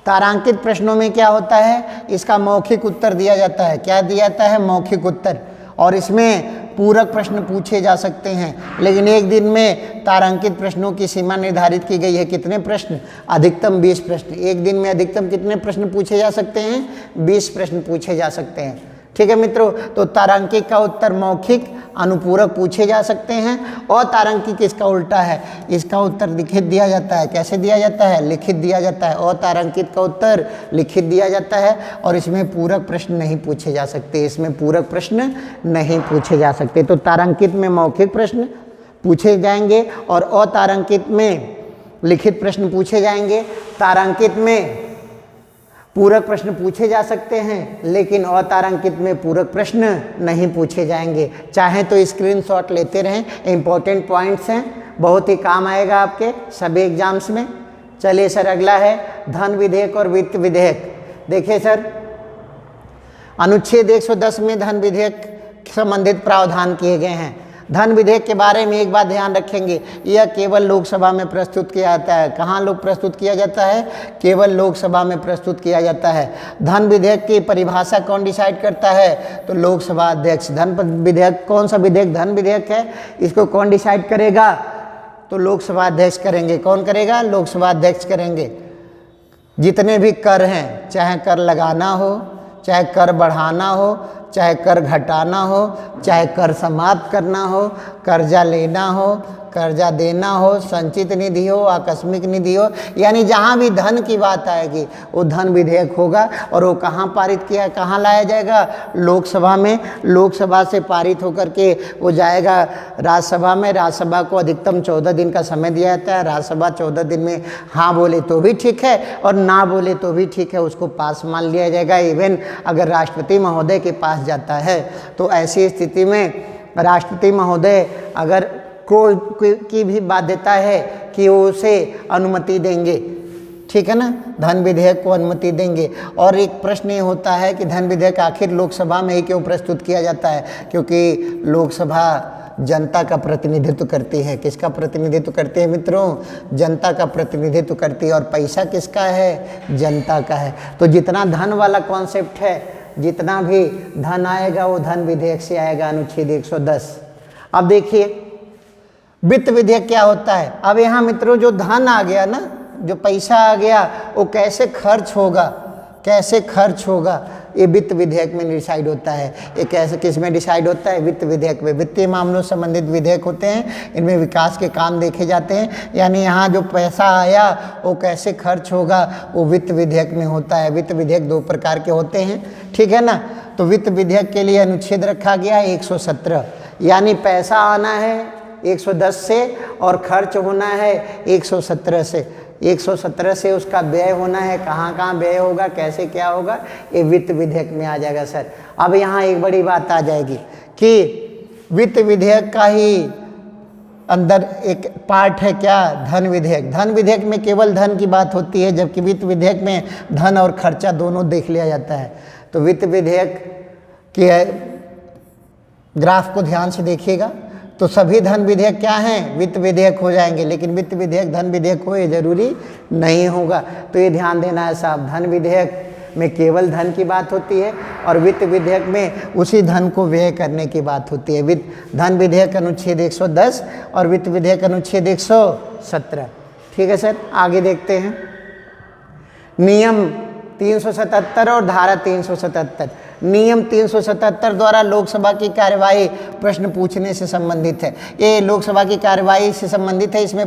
तारांकित प्रश्नों में क्या होता है? इसका मौखिक उत्तर दिया जाता है। क्या दिया जाता है? मौखिक उत्तर। और इसमें पूरक प्रश्न पूछे जा सकते हैं, लेकिन एक दिन में तारांकित प्रश्नों की सीमा निर्धारित की गई है। कितने प्रश्न? अधिकतम 20 प्रश्न। एक दिन में अधिकतम कितने प्रश्न पूछे जा सकते हैं? 20 प्रश्न पूछे जा सकते हैं। ठीक है मित्रों। तो तारांकित का उत्तर मौखिक, अनुपूरक पूछे जा सकते हैं। और तारांकित इसका उल्टा है, इसका उत्तर लिखित दिया जाता है। कैसे दिया जाता है? लिखित दिया जाता है। और तारांकित का उत्तर लिखित दिया जाता है और इसमें पूरक प्रश्न नहीं पूछे जा सकते। इसमें पूरक प्रश्न नहीं पूछे जा सकते। तो तारांकित में मौखिक प्रश्न पूछे जाएंगे और अतारांकित में लिखित प्रश्न पूछे जाएंगे, तारांकित में पूरक प्रश्न पूछे जा सकते हैं, लेकिन अतारांकित में पूरक प्रश्न नहीं पूछे जाएंगे। चाहे तो स्क्रीनशॉट लेते रहें, इंपॉर्टेंट पॉइंट्स हैं, बहुत ही काम आएगा आपके सभी एग्जाम्स में। चलिए सर, अगला है धन विधेयक और वित्त विधेयक। देखिए सर, अनुच्छेद 110 में धन विधेयक संबंधित प्रावधान किए गए हैं। धन विधेयक के बारे में एक बात ध्यान रखेंगे, यह केवल लोकसभा में प्रस्तुत किया जाता है। कहाँ लोग प्रस्तुत किया जाता है? केवल लोकसभा में प्रस्तुत किया जाता है। धन विधेयक की परिभाषा कौन डिसाइड करता है? तो लोकसभा अध्यक्ष। धन विधेयक कौन सा विधेयक धन विधेयक है, इसको कौन डिसाइड करेगा? तो लोकसभा अध्यक्ष करेंगे। कौन करेगा? लोकसभा अध्यक्ष करेंगे। जितने भी कर हैं, चाहे कर लगाना हो, चाहे कर बढ़ाना हो, चाहे कर घटाना हो, चाहे कर समाप्त करना हो, कर्जा लेना हो, कर्जा देना हो, संचित निधि हो, आकस्मिक निधि हो, यानी जहाँ भी धन की बात आएगी वो धन विधेयक होगा। और वो कहाँ पारित किया, कहाँ लाया जाएगा? लोकसभा में। लोकसभा से पारित होकर के वो जाएगा राज्यसभा में। राज्यसभा को अधिकतम 14 दिन का समय दिया जाता है। राज्यसभा 14 दिन में हाँ बोले तो भी ठीक है और ना बोले तो भी ठीक है, उसको पास मान लिया जाएगा। इवन अगर राष्ट्रपति महोदय के पास जाता है तो ऐसी स्थिति में राष्ट्रपति महोदय अगर की भी बाध्यता है कि वो उसे अनुमति देंगे, ठीक है ना, धन विधेयक को अनुमति देंगे। और एक प्रश्न ये होता है कि धन विधेयक आखिर लोकसभा में ही क्यों प्रस्तुत किया जाता है? क्योंकि लोकसभा जनता का प्रतिनिधित्व करती है। किसका प्रतिनिधित्व करती है मित्रों? जनता का प्रतिनिधित्व करती है। और पैसा किसका है? जनता का है। तो जितना धन वाला कॉन्सेप्ट है, जितना भी धन आएगा वो धन विधेयक से आएगा, अनुच्छेद 110। अब देखिए वित्त विधेयक क्या होता है। अब यहाँ मित्रों जो धन आ गया ना, जो पैसा आ गया, वो कैसे खर्च होगा, कैसे खर्च होगा, ये वित्त विधेयक में डिसाइड होता है। ये कैसे किस में डिसाइड होता है? वित्त विधेयक में। वित्तीय मामलों से संबंधित विधेयक होते हैं, इनमें विकास के काम देखे जाते हैं। यानी यहाँ जो पैसा आया वो कैसे खर्च होगा, वो वित्त विधेयक में होता है। वित्त विधेयक 2 प्रकार के होते हैं, ठीक है ना। तो वित्त विधेयक के लिए अनुच्छेद रखा गया है 117, यानी पैसा आना है 110 से और खर्च होना है 117 से। 117 से उसका व्यय होना है, कहाँ कहाँ व्यय होगा, कैसे क्या होगा, ये वित्त विधेयक में आ जाएगा सर। अब यहाँ एक बड़ी बात आ जाएगी कि वित्त विधेयक का ही अंदर एक पार्ट है क्या? धन विधेयक। धन विधेयक में केवल धन की बात होती है, जबकि वित्त विधेयक में धन और खर्चा दोनों देख लिया जाता है। तो वित्त विधेयक के ग्राफ को ध्यान से देखिएगा तो सभी धन विधेयक क्या हैं? वित्त विधेयक हो जाएंगे। लेकिन वित्त विधेयक धन विधेयक हो ये जरूरी नहीं होगा, तो ये ध्यान देना है साहब। धन विधेयक में केवल धन की बात होती है और वित्त विधेयक में उसी धन को व्यय करने की बात होती है। धन विधेयक अनुच्छेद 110 और वित्त विधेयक अनुच्छेद 117। ठीक है सर, आगे देखते हैं। नियम 377 और धारा 377। नियम 377 द्वारा लोकसभा की कार्यवाही प्रश्न पूछने से संबंधित है। ये लोकसभा की कार्यवाही से संबंधित है। इसमें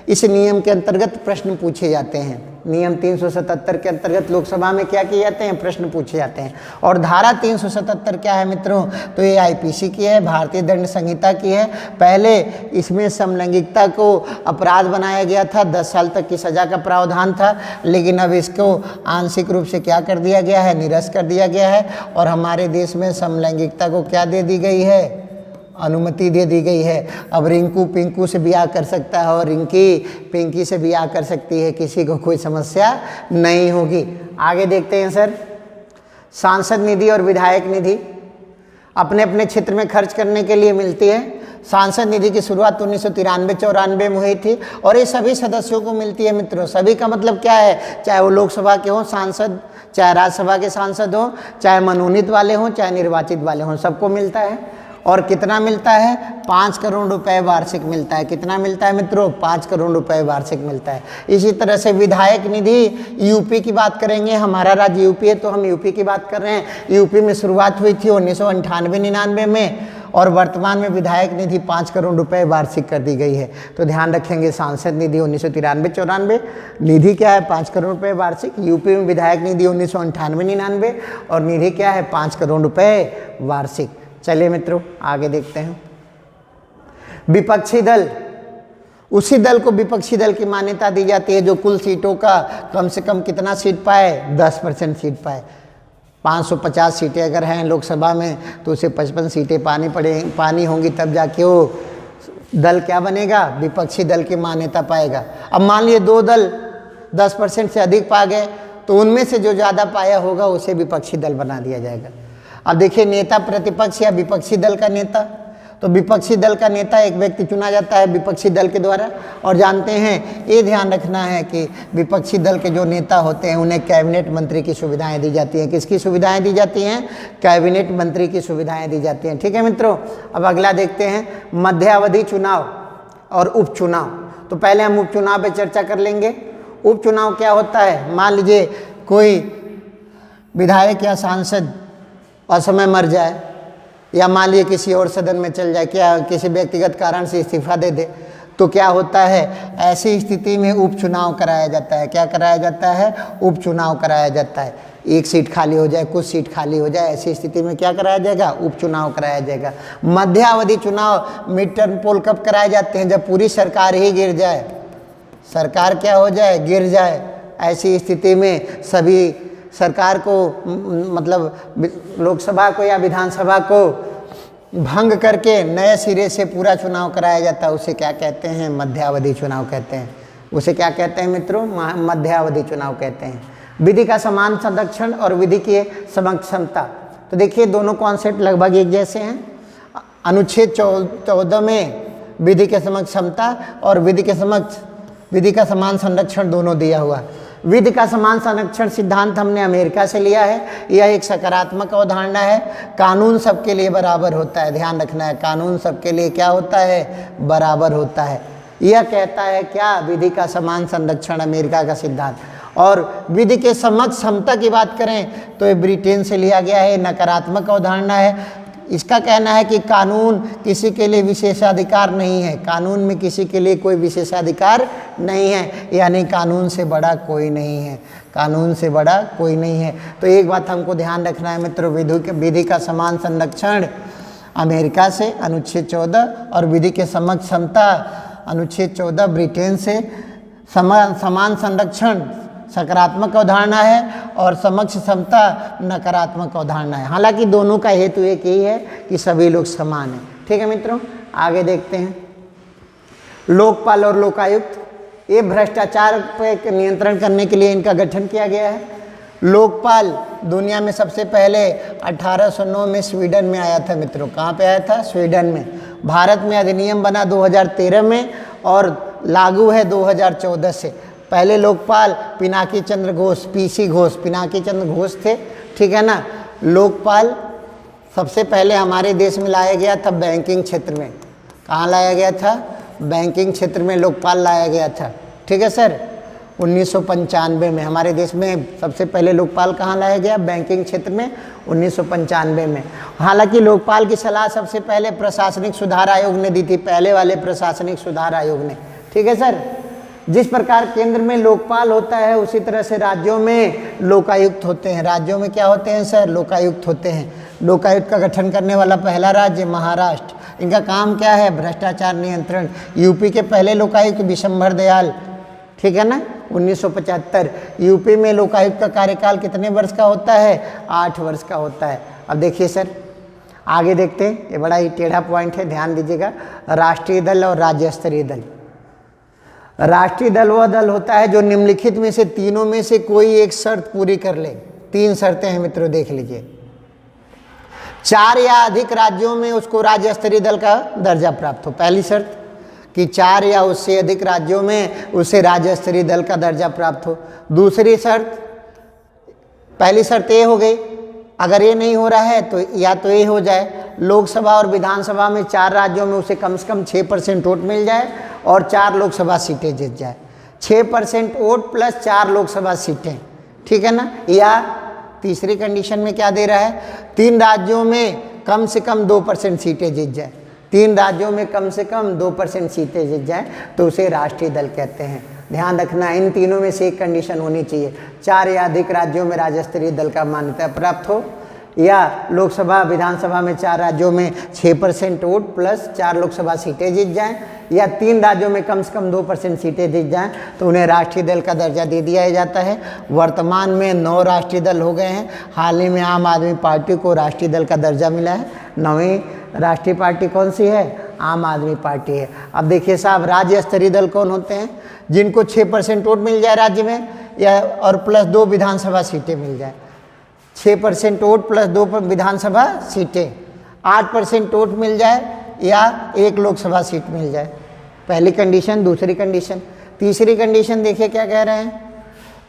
इस नियम के अंतर्गत प्रश्न पूछे जाते हैं। नियम 377 के अंतर्गत लोकसभा में क्या किए जाते हैं? प्रश्न पूछे जाते हैं। और धारा 377 क्या है मित्रों? तो ये आईपीसी की है, भारतीय दंड संहिता की है। पहले इसमें समलैंगिकता को अपराध बनाया गया था, 10 साल तक की सजा का प्रावधान था, लेकिन अब इसको आंशिक रूप से क्या कर दिया गया है? निरस्त कर दिया गया है। और हमारे देश में समलैंगिकता को क्या दे दी गई है? अनुमति दे दी गई है। अब रिंकू पिंकू से ब्याह कर सकता है और रिंकी पिंकी से ब्याह कर सकती है, किसी को कोई समस्या नहीं होगी। आगे देखते हैं सर। सांसद निधि और विधायक निधि अपने अपने क्षेत्र में खर्च करने के लिए मिलती है। सांसद निधि की शुरुआत 1993-94 में हुई थी और ये सभी सदस्यों को मिलती है मित्रों। सभी का मतलब क्या है? चाहे वो लोकसभा के हों सांसद, चाहे राज्यसभा के सांसद हों, चाहे मनोनीत वाले हों, चाहे निर्वाचित वाले हों, सबको मिलता है। और कितना मिलता है? 5 करोड़ रुपए वार्षिक मिलता है। कितना मिलता है मित्रों? 5 करोड़ रुपए वार्षिक मिलता है। इसी तरह से विधायक निधि, यूपी की बात करेंगे, हमारा राज्य यूपी है तो हम यूपी की बात कर रहे हैं। यूपी में शुरुआत हुई थी 1998-99 में और वर्तमान में विधायक निधि 5 करोड़ रुपए वार्षिक कर दी गई है। तो ध्यान रखेंगे, सांसद निधि 1993-94, निधि क्या है? 5 करोड़ रुपए वार्षिक। यूपी में विधायक निधि 1998-99 और निधि क्या है? 5 करोड़ रुपए वार्षिक। चलिए मित्रों आगे देखते हैं। विपक्षी दल उसी दल को विपक्षी दल की मान्यता दी जाती है जो कुल सीटों का कम से कम कितना सीट पाए, 10% सीट पाए। 550 सीटें अगर हैं लोकसभा में तो उसे 55 सीटें पानी होंगी, तब जाके वो दल क्या बनेगा, विपक्षी दल की मान्यता पाएगा। अब मान लीजिए 2 दल 10% से अधिक पा गए तो उनमें से जो ज़्यादा पाया होगा उसे विपक्षी दल बना दिया जाएगा। अब देखिए नेता प्रतिपक्ष या विपक्षी दल का नेता, तो विपक्षी दल का नेता एक व्यक्ति चुना जाता है विपक्षी दल के द्वारा। और जानते हैं, ये ध्यान रखना है कि विपक्षी दल के जो नेता होते हैं उन्हें कैबिनेट मंत्री की सुविधाएं दी जाती हैं। किसकी सुविधाएं दी जाती हैं, कैबिनेट मंत्री की सुविधाएं दी जाती हैं। ठीक है मित्रों, अब अगला देखते हैं मध्यावधि चुनाव और उपचुनाव। तो पहले हम उपचुनाव पे चर्चा कर लेंगे। उपचुनाव क्या होता है, मान लीजिए कोई विधायक या सांसद असमय मर जाए या मान लीजिए किसी और सदन में चल जाए, क्या किसी व्यक्तिगत कारण से इस्तीफा दे दे, तो क्या होता है, ऐसी स्थिति में उपचुनाव कराया जाता है। क्या कराया जाता है, उपचुनाव कराया जाता है। एक सीट खाली हो जाए, कुछ सीट खाली हो जाए, ऐसी स्थिति में क्या कराया जाएगा, उपचुनाव कराया जाएगा। मध्यावधि चुनाव मिड टर्म पोल कब कराए जाते हैं, जब पूरी सरकार ही गिर जाए, सरकार क्या हो जाए, गिर जाए। ऐसी स्थिति में सभी सरकार को मतलब लोकसभा को या विधानसभा को भंग करके नए सिरे से पूरा चुनाव कराया जाता है। उसे क्या कहते हैं, मध्यावधि चुनाव कहते हैं। उसे क्या कहते हैं मित्रों, मध्यावधि चुनाव कहते हैं। विधि का समान संरक्षण और विधि की समक्षमता, तो देखिए दोनों कॉन्सेप्ट लगभग एक जैसे हैं। अनुच्छेद 14 में विधि के समक्षमता और विधि का समान संरक्षण दोनों दिया हुआ। विधि का समान संरक्षण सिद्धांत हमने अमेरिका से लिया है। यह एक सकारात्मक अवधारणा है। कानून सबके लिए बराबर होता है, ध्यान रखना है, कानून सबके लिए क्या होता है, बराबर होता है। यह कहता है क्या, विधि का समान संरक्षण अमेरिका का सिद्धांत। और विधि के समक्ष समता की बात करें तो ये ब्रिटेन से लिया गया है, नकारात्मक अवधारणा है। इसका कहना है कि कानून किसी के लिए विशेषाधिकार नहीं है, कानून में किसी के लिए कोई विशेषाधिकार नहीं है, यानी कानून से बड़ा कोई नहीं है, कानून से बड़ा कोई नहीं है। तो एक बात हमको ध्यान रखना है मित्रों, विधि का समान संरक्षण अमेरिका से अनुच्छेद 14 और विधि के समक्ष समता अनुच्छेद 14 ब्रिटेन से। समान संरक्षण सकारात्मक अवधारणा है और समक्ष समता नकारात्मक अवधारणा है। हालांकि दोनों का हेतु एक ही है कि सभी लोग समान हैं। ठीक है मित्रों, आगे देखते हैं। लोकपाल और लोकायुक्त, ये भ्रष्टाचार पर नियंत्रण करने के लिए इनका गठन किया गया है। लोकपाल दुनिया में सबसे पहले 1809 में स्वीडन में आया था मित्रों। कहाँ पे आया था, स्वीडन में। भारत में अधिनियम बना 2013 में और लागू है 2014 से। पहले लोकपाल पिनाकी चंद्र घोष, पीसी घोष, पिनाकी चंद्र घोष थे। ठीक है ना। लोकपाल सबसे पहले हमारे देश में लाया गया था बैंकिंग क्षेत्र में। कहाँ लाया गया था, बैंकिंग क्षेत्र में लोकपाल लाया गया था। ठीक है सर, 1995 में हमारे देश में सबसे पहले लोकपाल कहाँ लाया गया, बैंकिंग क्षेत्र में 1995 में। हालांकि लोकपाल की सलाह सबसे पहले प्रशासनिक सुधार आयोग ने दी थी, पहले वाले प्रशासनिक सुधार आयोग ने। ठीक है सर। जिस प्रकार केंद्र में लोकपाल होता है उसी तरह से राज्यों में लोकायुक्त होते हैं। राज्यों में क्या होते हैं सर, लोकायुक्त होते हैं। लोकायुक्त का गठन करने वाला पहला राज्य महाराष्ट्र। इनका काम क्या है, भ्रष्टाचार नियंत्रण। यूपी के पहले लोकायुक्त विशंभर दयाल, ठीक है ना, 1975। यूपी में लोकायुक्त का कार्यकाल कितने वर्ष का होता है, 8 वर्ष का होता है। अब देखिए सर, आगे देखते हैं, ये बड़ा ही टेढ़ा पॉइंट है, ध्यान दीजिएगा। राष्ट्रीय दल और राज्य स्तरीय दल। राष्ट्रीय दल वह दल होता है जो निम्नलिखित में से तीनों में से कोई एक शर्त पूरी कर ले। 3 शर्तें हैं मित्रों, देख लीजिए। 4 या अधिक राज्यों में उसको राज्य स्तरीय दल का दर्जा प्राप्त हो, पहली शर्त कि 4 या उससे अधिक राज्यों में उसे राज्य स्तरीय दल का दर्जा प्राप्त हो। दूसरी शर्त, पहली शर्त ये हो गई, अगर ये नहीं हो रहा है तो या तो ये हो जाए, लोकसभा और विधानसभा में 4 राज्यों में उसे कम से कम 6% वोट मिल जाए और 4 लोकसभा सीटें जीत जाए। 6% वोट प्लस 4 लोकसभा सीटें, ठीक है ना। या तीसरी कंडीशन में क्या दे रहा है, 3 राज्यों में कम से कम 2% सीटें जीत जाए। 3 राज्यों में कम से कम 2% सीटें जीत जाए तो उसे राष्ट्रीय दल कहते हैं। ध्यान रखना, इन तीनों में से एक कंडीशन होनी चाहिए। 4 या अधिक राज्यों में राज्य स्तरीय दल का मान्यता प्राप्त हो, या लोकसभा विधानसभा में 4 राज्यों में 6% वोट प्लस 4 लोकसभा सीटें जीत जाएं, या 3 राज्यों में कम से कम 2% सीटें जीत जाएं तो उन्हें राष्ट्रीय दल का दर्जा दे दिया जाता है। वर्तमान में 9 राष्ट्रीय दल हो गए हैं। हाल ही में आम आदमी पार्टी को राष्ट्रीय दल का दर्जा मिला है। 9वीं राष्ट्रीय पार्टी कौन सी है? आम आदमी पार्टी है। अब देखिए साहब, राज्य स्तरीय दल कौन होते हैं? जिनको 6% वोट मिल जाए राज्य में या और प्लस 2 विधानसभा सीटें मिल जाए। 6% वोट प्लस 2 विधानसभा सीटें, 8% वोट मिल जाए या 1 लोकसभा सीट मिल जाए। पहली कंडीशन। दूसरी कंडीशन, तीसरी कंडीशन देखिए क्या कह रहे हैं,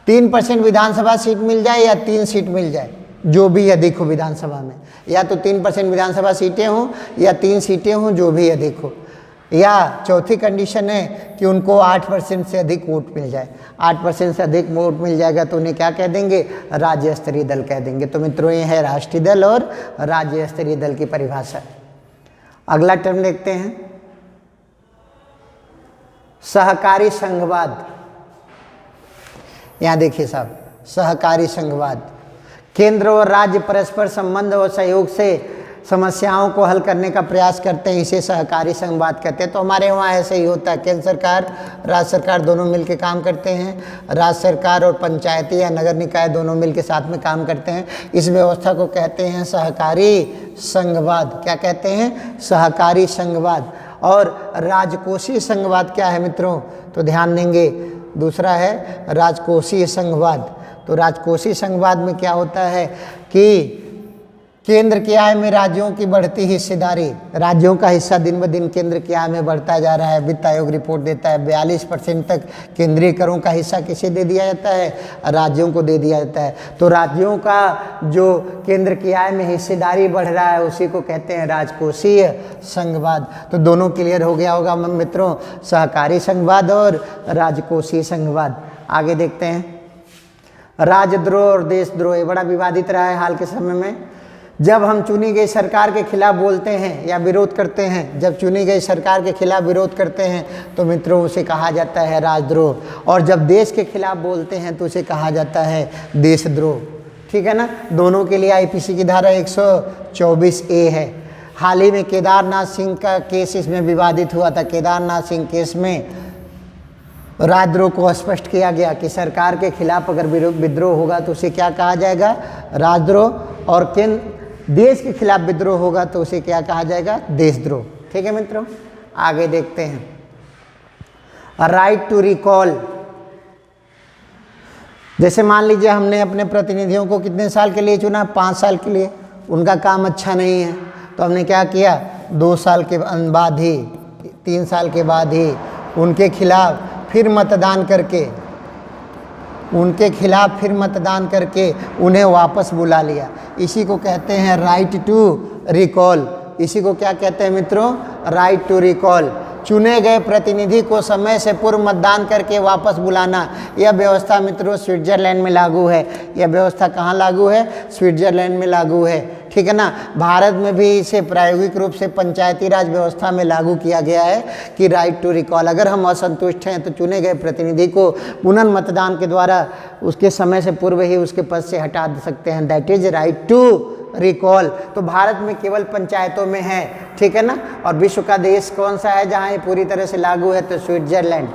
3% विधानसभा सीट मिल जाए या 3 सीट मिल जाए, जो भी अधिक हो विधानसभा में, या तो 3% विधानसभा सीटें हों या 3 सीटें हों, जो भी अधिक हो। या चौथी कंडीशन है कि उनको 8% से अधिक वोट मिल जाए। 8% से अधिक वोट मिल जाएगा तो उन्हें क्या कह देंगे? राज्य स्तरीय दल कह देंगे। तो मित्रों ये है राष्ट्रीय दल और राज्य स्तरीय दल की परिभाषा। अगला टर्म देखते हैं, सहकारी संघवाद। यहाँ देखिए साहब, सहकारी संघवाद, केंद्र और राज्य परस्पर संबंध और सहयोग से समस्याओं को हल करने का प्रयास करते हैं, इसे सहकारी संघवाद कहते हैं। तो हमारे वहाँ ऐसे ही होता है, केंद्र सरकार राज्य सरकार दोनों मिलकर काम करते हैं, राज्य सरकार और पंचायती या नगर निकाय दोनों मिलकर साथ में काम करते हैं। इस व्यवस्था को कहते हैं सहकारी संघवाद। क्या कहते हैं? सहकारी संघवाद। और राजकोषीय संघवाद क्या है मित्रों? तो ध्यान देंगे, दूसरा है राजकोषीय संघवाद। तो राजकोषीय संघवाद में क्या होता है कि केंद्र की आय में राज्यों की बढ़ती हिस्सेदारी, राज्यों का हिस्सा दिन ब दिन केंद्र की आय में बढ़ता जा रहा है। वित्त आयोग रिपोर्ट देता है 42% तक केंद्रीय करों का हिस्सा किसे दे दिया जाता है? राज्यों को दे दिया जाता है। तो राज्यों का जो केंद्र की आय में हिस्सेदारी बढ़ रहा है उसी को कहते हैं राजकोषीय संघवाद। तो दोनों क्लियर हो गया होगा मित्रों, सहकारी संघवाद और राजकोषीय संघवाद। आगे देखते हैं, राजद्रोह और देशद्रोह, ये बड़ा विवादित रहा है हाल के समय में। जब हम चुनी गई सरकार के खिलाफ बोलते हैं या विरोध करते हैं, जब चुनी गई सरकार के खिलाफ विरोध करते हैं तो मित्रों उसे कहा जाता है राजद्रोह, और जब देश के खिलाफ बोलते हैं तो उसे कहा जाता है देशद्रोह। ठीक है ना। दोनों के लिए आईपीसी की धारा 124A है। हाल ही में केदारनाथ सिंह का केस इसमें विवादित हुआ था। केदारनाथ सिंह केस में राजद्रोह को स्पष्ट किया गया कि सरकार के खिलाफ अगर विद्रोह होगा तो उसे क्या कहा जाएगा? राजद्रोह, और देश के खिलाफ विद्रोह होगा तो उसे क्या कहा जाएगा? देशद्रोह। ठीक है मित्रों, आगे देखते हैं, राइट टू रिकॉल। जैसे मान लीजिए हमने अपने प्रतिनिधियों को कितने साल के लिए चुना? 5 साल के लिए। उनका काम अच्छा नहीं है तो हमने क्या किया? 2 साल के बाद ही, 3 साल के बाद ही उनके खिलाफ फिर मतदान करके, उन्हें वापस बुला लिया। इसी को कहते हैं राइट टू रिकॉल। इसी को क्या कहते हैं मित्रों? Right to recall. चुने गए प्रतिनिधि को समय से पूर्व मतदान करके वापस बुलाना। यह व्यवस्था मित्रों स्विट्जरलैंड में लागू है। यह व्यवस्था कहाँ लागू है? स्विट्जरलैंड में लागू है। ठीक है ना। भारत में भी इसे प्रायोगिक रूप से पंचायती राज व्यवस्था में लागू किया गया है कि राइट टू रिकॉल, अगर हम असंतुष्ट हैं तो चुने गए प्रतिनिधि को पुनर्मतदान के द्वारा उसके समय से पूर्व ही उसके पद से हटा सकते हैं। That is right to recall. तो भारत में केवल पंचायतों में है। ठीक है ना। और विश्व का देश कौन सा है जहां ये पूरी तरह से लागू है? तो स्विट्जरलैंड।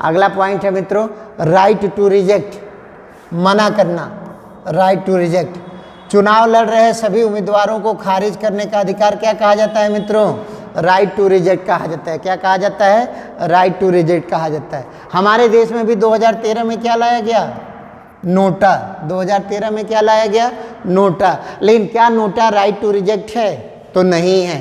अगला पॉइंट है मित्रों, राइट टू रिजेक्ट, मना करना। राइट टू रिजेक्ट, चुनाव लड़ रहे सभी उम्मीदवारों को खारिज करने का अधिकार क्या कहा जाता है मित्रों? राइट टू रिजेक्ट कहा जाता है। क्या कहा जाता है? राइट टू रिजेक्ट कहा जाता है। हमारे देश में भी 2013 में क्या लाया गया? नोटा। 2013 में क्या लाया गया? नोटा। लेकिन क्या नोटा राइट टू रिजेक्ट है? तो नहीं है,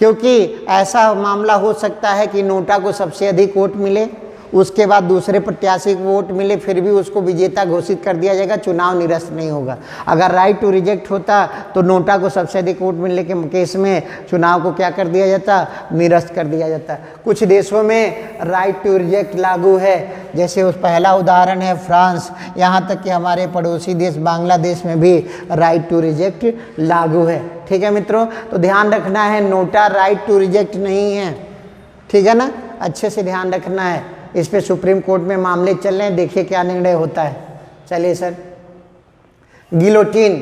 क्योंकि ऐसा मामला हो सकता है कि नोटा को सबसे अधिक वोट मिले, उसके बाद दूसरे प्रत्याशी को वोट मिले, फिर भी उसको विजेता घोषित कर दिया जाएगा, चुनाव निरस्त नहीं होगा। अगर राइट टू रिजेक्ट होता तो नोटा को सबसे अधिक वोट मिलने के केस में चुनाव को क्या कर दिया जाता? निरस्त कर दिया जाता। कुछ देशों में राइट टू रिजेक्ट लागू है, जैसे उस पहला उदाहरण है फ्रांस। यहाँ तक कि हमारे पड़ोसी देश बांग्लादेश में भी राइट टू रिजेक्ट लागू है। ठीक है मित्रों, तो ध्यान रखना है, नोटा राइट टू रिजेक्ट नहीं है। ठीक है ना, अच्छे से ध्यान रखना है। इस पे सुप्रीम कोर्ट में मामले चल रहे हैं, देखिए क्या निर्णय होता है। चलिए सर, गिलोटीन,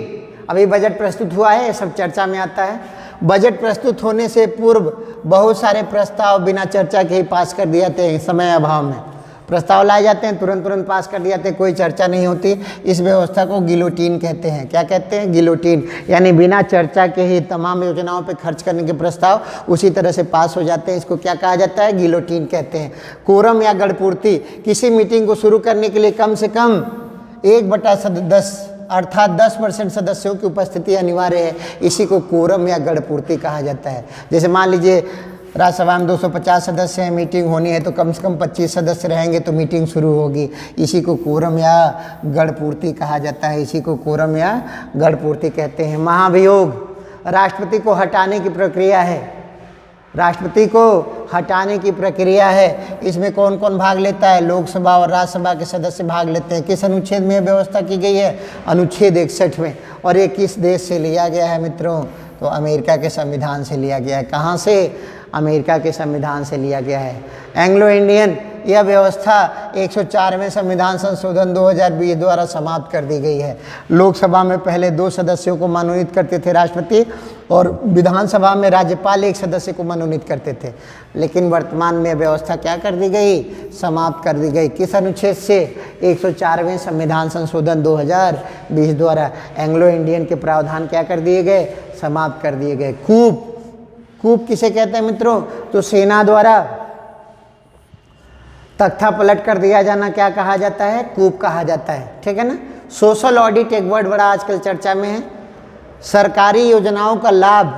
अभी बजट प्रस्तुत हुआ है, ये सब चर्चा में आता है। बजट प्रस्तुत होने से पूर्व बहुत सारे प्रस्ताव बिना चर्चा के ही पास कर दिए जाते हैं। समय अभाव में प्रस्ताव लाए जाते हैं, तुरंत पास कर दिए जाते हैं, कोई चर्चा नहीं होती। इस व्यवस्था को गिलोटीन कहते हैं। क्या कहते हैं? गिलोटीन। यानी बिना चर्चा के ही तमाम योजनाओं पर खर्च करने के प्रस्ताव उसी तरह से पास हो जाते हैं। इसको क्या कहा जाता है? गिलोटीन कहते हैं। कोरम या गढ़पूर्ति, किसी मीटिंग को शुरू करने के लिए कम से कम 1/10 अर्थात 10% सदस्यों की उपस्थिति अनिवार्य है। इसी को कोरम या गढ़पूर्ति कहा जाता है। जैसे मान लीजिए राज्यसभा में 250 सदस्य हैं, मीटिंग होनी है तो कम से कम 25 सदस्य रहेंगे तो मीटिंग शुरू होगी। इसी को कोरम या गढ़पूर्ति कहा जाता है। इसी को कोरम या गढ़पूर्ति कहते हैं। महाभियोग, राष्ट्रपति को हटाने की प्रक्रिया है। राष्ट्रपति को हटाने की प्रक्रिया है। इसमें कौन कौन भाग लेता है? लोकसभा और राज्यसभा के सदस्य भाग लेते हैं। किस अनुच्छेद में व्यवस्था की गई है? अनुच्छेद 61 में। और ये किस देश से लिया गया है मित्रों? तो अमेरिका के संविधान से लिया गया है। कहाँ से? अमेरिका के संविधान से लिया गया है। एंग्लो इंडियन, यह व्यवस्था 104वें संविधान संशोधन 2020 द्वारा समाप्त कर दी गई है। लोकसभा में पहले 2 सदस्यों को मनोनीत करते थे राष्ट्रपति, और विधानसभा में राज्यपाल 1 सदस्य को मनोनीत करते थे। लेकिन वर्तमान में व्यवस्था क्या कर दी गई? समाप्त कर दी गई। किस अनुच्छेद से? 104वें संविधान संशोधन 2020 द्वारा एंग्लो इंडियन के प्रावधान क्या कर दिए गए? समाप्त कर दिए गए। कूप, कूप किसे कहते हैं मित्रों? तो सेना द्वारा तख्ता पलट कर दिया जाना क्या कहा जाता है? कूप कहा जाता है। ठीक है ना। सोशल ऑडिट एक वर्ड बड़ा आजकल चर्चा में है। सरकारी योजनाओं का लाभ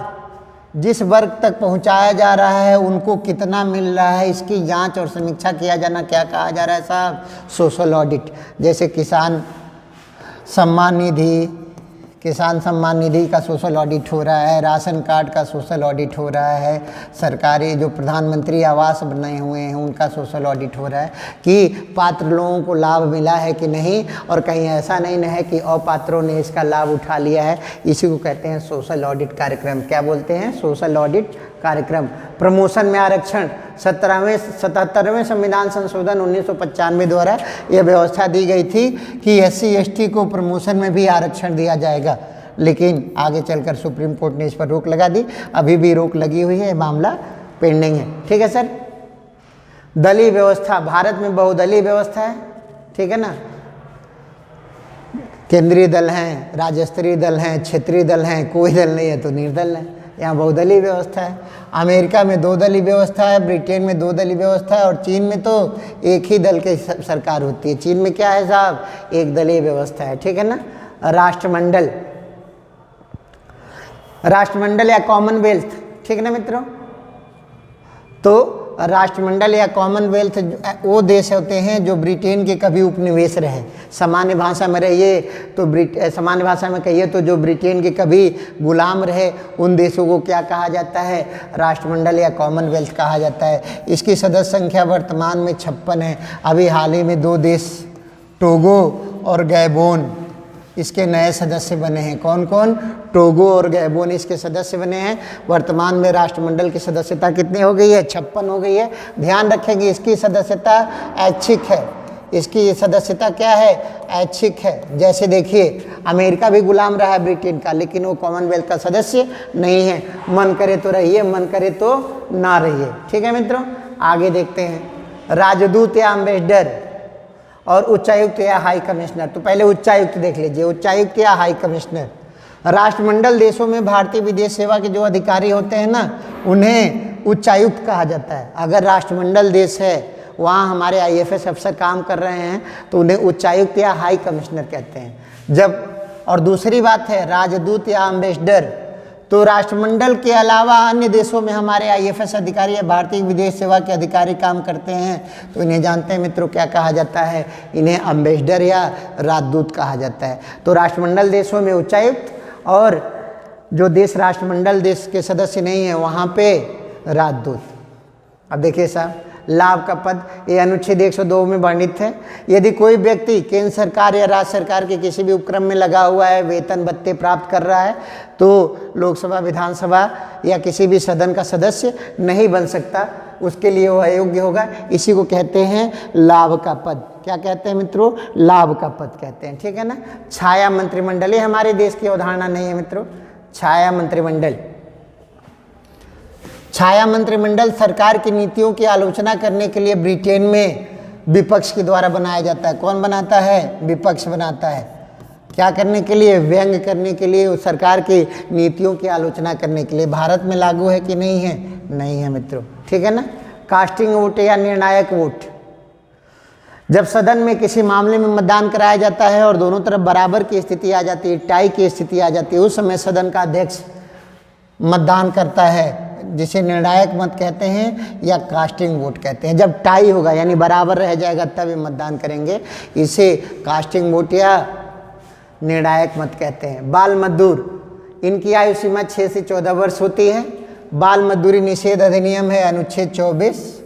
जिस वर्ग तक पहुंचाया जा रहा है उनको कितना मिल रहा है, इसकी जांच और समीक्षा किया जाना क्या कहा जा रहा है साहब? Social audit. जैसे किसान सम्मान निधि का सोशल ऑडिट हो रहा है, राशन कार्ड का सोशल ऑडिट हो रहा है, सरकारी जो प्रधानमंत्री आवास बने हुए हैं उनका सोशल ऑडिट हो रहा है कि पात्र लोगों को लाभ मिला है कि नहीं, और कहीं ऐसा नहीं न है कि अपात्रों ने इसका लाभ उठा लिया है। इसी को कहते हैं सोशल ऑडिट कार्यक्रम। क्या बोलते हैं? सोशल ऑडिट कार्यक्रम। प्रमोशन में आरक्षण, 77वें संविधान संशोधन 1995 द्वारा यह व्यवस्था दी गई थी कि SC ST को प्रमोशन में भी आरक्षण दिया जाएगा। लेकिन आगे चलकर सुप्रीम कोर्ट ने इस पर रोक लगा दी। अभी भी रोक लगी हुई है, मामला पेंडिंग है। ठीक है सर। दलीय व्यवस्था, भारत में बहुदलीय व्यवस्था है। ठीक है ना। केंद्रीय दल हैं, राज्य स्तरीय दल हैं, क्षेत्रीय दल हैं, कोई दल नहीं है तो निर्दल है। यहाँ बहुदलीय व्यवस्था है। अमेरिका में 2 दलीय व्यवस्था है, ब्रिटेन में 2 दलीय व्यवस्था है, और चीन में तो एक ही दल की सरकार होती है। चीन में क्या है साहब? 1 दलीय व्यवस्था है। ठीक है ना। राष्ट्रमंडल, राष्ट्रमंडल या कॉमनवेल्थ। ठीक है ना मित्रों। तो राष्ट्रमंडल या कॉमनवेल्थ वो देश होते हैं जो ब्रिटेन के कभी उपनिवेश रहे। सामान्य भाषा में रहिए तो सामान्य भाषा में कहिए तो जो ब्रिटेन के कभी गुलाम रहे उन देशों को क्या कहा जाता है? राष्ट्रमंडल या कॉमनवेल्थ कहा जाता है। इसकी सदस्य संख्या वर्तमान में 56 है। अभी हाल ही में 2 देश टोगो और गैबोन इसके नए सदस्य बने हैं। कौन कौन? टोगो और गैबोन इसके सदस्य बने हैं। वर्तमान में राष्ट्रमंडल की सदस्यता कितनी हो गई है? 56 हो गई है। ध्यान रखेंगे इसकी सदस्यता ऐच्छिक है। इसकी सदस्यता क्या है? ऐच्छिक है। जैसे देखिए अमेरिका भी गुलाम रहा है ब्रिटेन का, लेकिन वो कॉमनवेल्थ का सदस्य नहीं है। मन करे तो रहिए, मन करे तो ना रहिए। ठीक है मित्रों। आगे देखते हैं। राजदूत या एम्बेसडर और उच्चायुक्त या हाई कमिश्नर। तो पहले उच्चायुक्त देख लीजिए। उच्चायुक्त या हाई कमिश्नर, राष्ट्रमंडल देशों में भारतीय विदेश सेवा के जो अधिकारी होते हैं ना, उन्हें उच्चायुक्त कहा जाता है। अगर राष्ट्रमंडल देश है, वहाँ हमारे IFS अफसर काम कर रहे हैं तो उन्हें उच्चायुक्त या हाई कमिश्नर कहते हैं। जब और दूसरी बात है राजदूत या एम्बेसडर, तो राष्ट्रमंडल के अलावा अन्य देशों में हमारे IFS अधिकारी या भारतीय विदेश सेवा के अधिकारी काम करते हैं तो इन्हें जानते हैं मित्रों क्या कहा जाता है? इन्हें एम्बेसडर या राजदूत कहा जाता है। तो राष्ट्रमंडल देशों में उच्चायुक्त, और जो देश राष्ट्रमंडल देश के सदस्य नहीं है वहाँ पे राजदूत। अब देखिए साहब, लाभ का पद, ये अनुच्छेद 102 में वर्णित है। यदि कोई व्यक्ति केंद्र सरकार या राज्य सरकार के किसी भी उपक्रम में लगा हुआ है, वेतन भत्ते प्राप्त कर रहा है, तो लोकसभा, विधानसभा या किसी भी सदन का सदस्य नहीं बन सकता। उसके लिए वो अयोग्य होगा। इसी को कहते हैं लाभ का पद। क्या कहते हैं मित्रों? लाभ का पद कहते हैं। ठीक है ना। छाया मंत्रिमंडल, ये हमारे देश की अवधारणा नहीं है मित्रों। छाया मंत्रिमंडल, छाया मंत्रिमंडल सरकार की नीतियों की आलोचना करने के लिए ब्रिटेन में विपक्ष के द्वारा बनाया जाता है। कौन बनाता है? विपक्ष बनाता है। क्या करने के लिए? व्यंग करने के लिए, सरकार की नीतियों की आलोचना करने के लिए। भारत में लागू है कि नहीं है? नहीं है मित्रों, ठीक है ना। कास्टिंग वोट या निर्णायक वोट, जब सदन में किसी मामले में मतदान कराया जाता है और दोनों तरफ बराबर की स्थिति आ जाती है, टाई की स्थिति आ जाती है, उस समय सदन का अध्यक्ष मतदान करता है, जिसे निर्णायक मत कहते हैं या कास्टिंग वोट कहते हैं। जब टाई होगा यानी बराबर रह जाएगा तब ये मतदान करेंगे, इसे कास्टिंग वोट या निर्णायक मत कहते हैं। बाल मजदूर, इनकी आयु सीमा 6 से 14 वर्ष होती है। बाल मजदूरी निषेध अधिनियम है अनुच्छेद 24।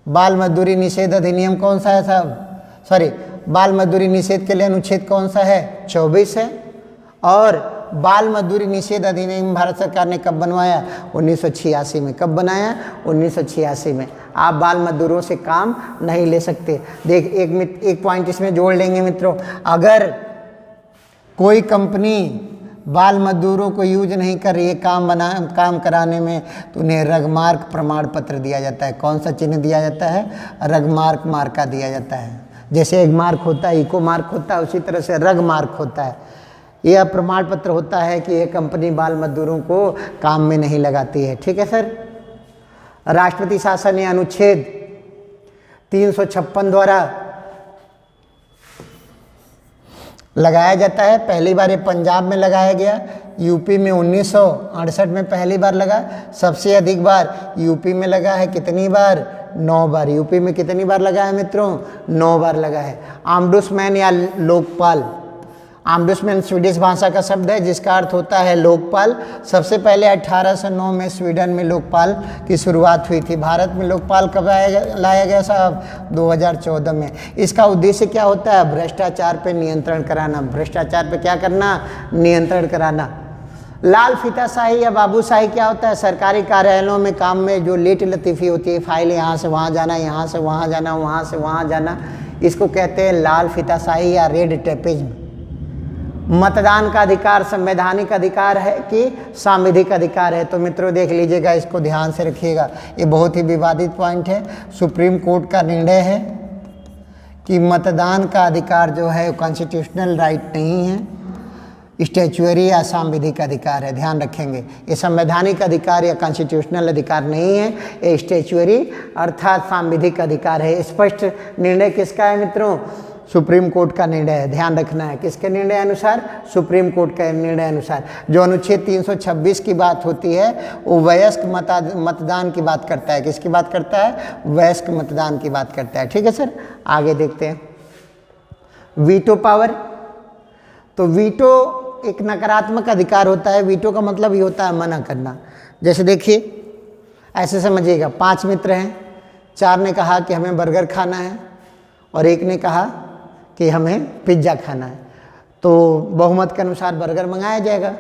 बाल मजदूरी निषेध अधिनियम कौन सा है साहब? बाल मजदूरी निषेध के लिए अनुच्छेद कौन सा है? 24 है। और बाल मजदूरी निषेध अधिनियम भारत सरकार ने कब बनवाया? 1986 में। कब बनाया? 1986 में। आप बाल मजदूरों से काम नहीं ले सकते। देख, एक पॉइंट इसमें जोड़ लेंगे मित्रों, अगर कोई कंपनी बाल मजदूरों को यूज नहीं कर रही है काम कराने में, तो उन्हें रगमार्क प्रमाण पत्र दिया जाता है। कौन सा चिन्ह दिया जाता है? रगमार्क मार्का दिया जाता है। जैसे एक मार्क होता है, इको मार्क होता है, उसी तरह से रग मार्क होता है। यह प्रमाण पत्र होता है कि यह कंपनी बाल मजदूरों को काम में नहीं लगाती है। ठीक है सर। राष्ट्रपति शासन या अनुच्छेद 356 द्वारा लगाया जाता है। पहली बार ये पंजाब में लगाया गया, यूपी में 1968 में पहली बार लगा। सबसे अधिक बार यूपी में लगा है। कितनी बार? 9 बार। यूपी में कितनी बार लगा है मित्रों? 9 बार लगा है। आम्बुड्समैन या लोकपाल, आम्बुड्समैन स्वीडिश भाषा का शब्द है जिसका अर्थ होता है लोकपाल। सबसे पहले 1809 में स्वीडन में लोकपाल की शुरुआत हुई थी। भारत में लोकपाल कब लाया गया साहब? 2014 में। इसका उद्देश्य क्या होता है? भ्रष्टाचार पे नियंत्रण कराना। भ्रष्टाचार पे क्या करना? नियंत्रण कराना। लाल फीताशाही या बाबूशाही क्या होता है? सरकारी कार्यालयों में काम में जो लेट लतीफ़ी होती है, फाइल यहाँ से वहाँ जाना, यहाँ से वहाँ जाना, वहाँ से वहाँ जाना, इसको कहते हैं लाल फीताशाही या रेड टेपिज्म। मतदान का अधिकार संवैधानिक अधिकार है कि सांविधिक अधिकार है? तो मित्रों देख लीजिएगा, इसको ध्यान से रखिएगा, ये बहुत ही विवादित पॉइंट है। सुप्रीम कोर्ट का निर्णय है कि मतदान का अधिकार जो है कॉन्स्टिट्यूशनल राइट नहीं है, स्टैच्यूअरी या सांविधिक अधिकार है। ध्यान रखेंगे, ये संवैधानिक अधिकार या कॉन्स्टिट्यूशनल अधिकार नहीं है, ये स्टैच्यूअरी अर्थात सांविधिक अधिकार है। स्पष्ट निर्णय किसका है मित्रों? सुप्रीम कोर्ट का निर्णय है। ध्यान रखना है, किसके निर्णय अनुसार? सुप्रीम कोर्ट के निर्णय अनुसार। जो अनुच्छेद 326 की बात होती है वो वयस्क मतदान की बात करता है। किसकी बात करता है? वयस्क मतदान की बात करता है। ठीक है सर, आगे देखते हैं। वीटो पावर, तो वीटो एक नकारात्मक अधिकार होता है। वीटो का मतलब ये होता है मना करना। जैसे देखिए, ऐसे समझिएगा, 5 मित्र हैं, 4 ने कहा कि हमें बर्गर खाना है और एक ने कहा कि हमें पिज्ज़ा खाना है, तो बहुमत के अनुसार बर्गर मंगाया जाएगा।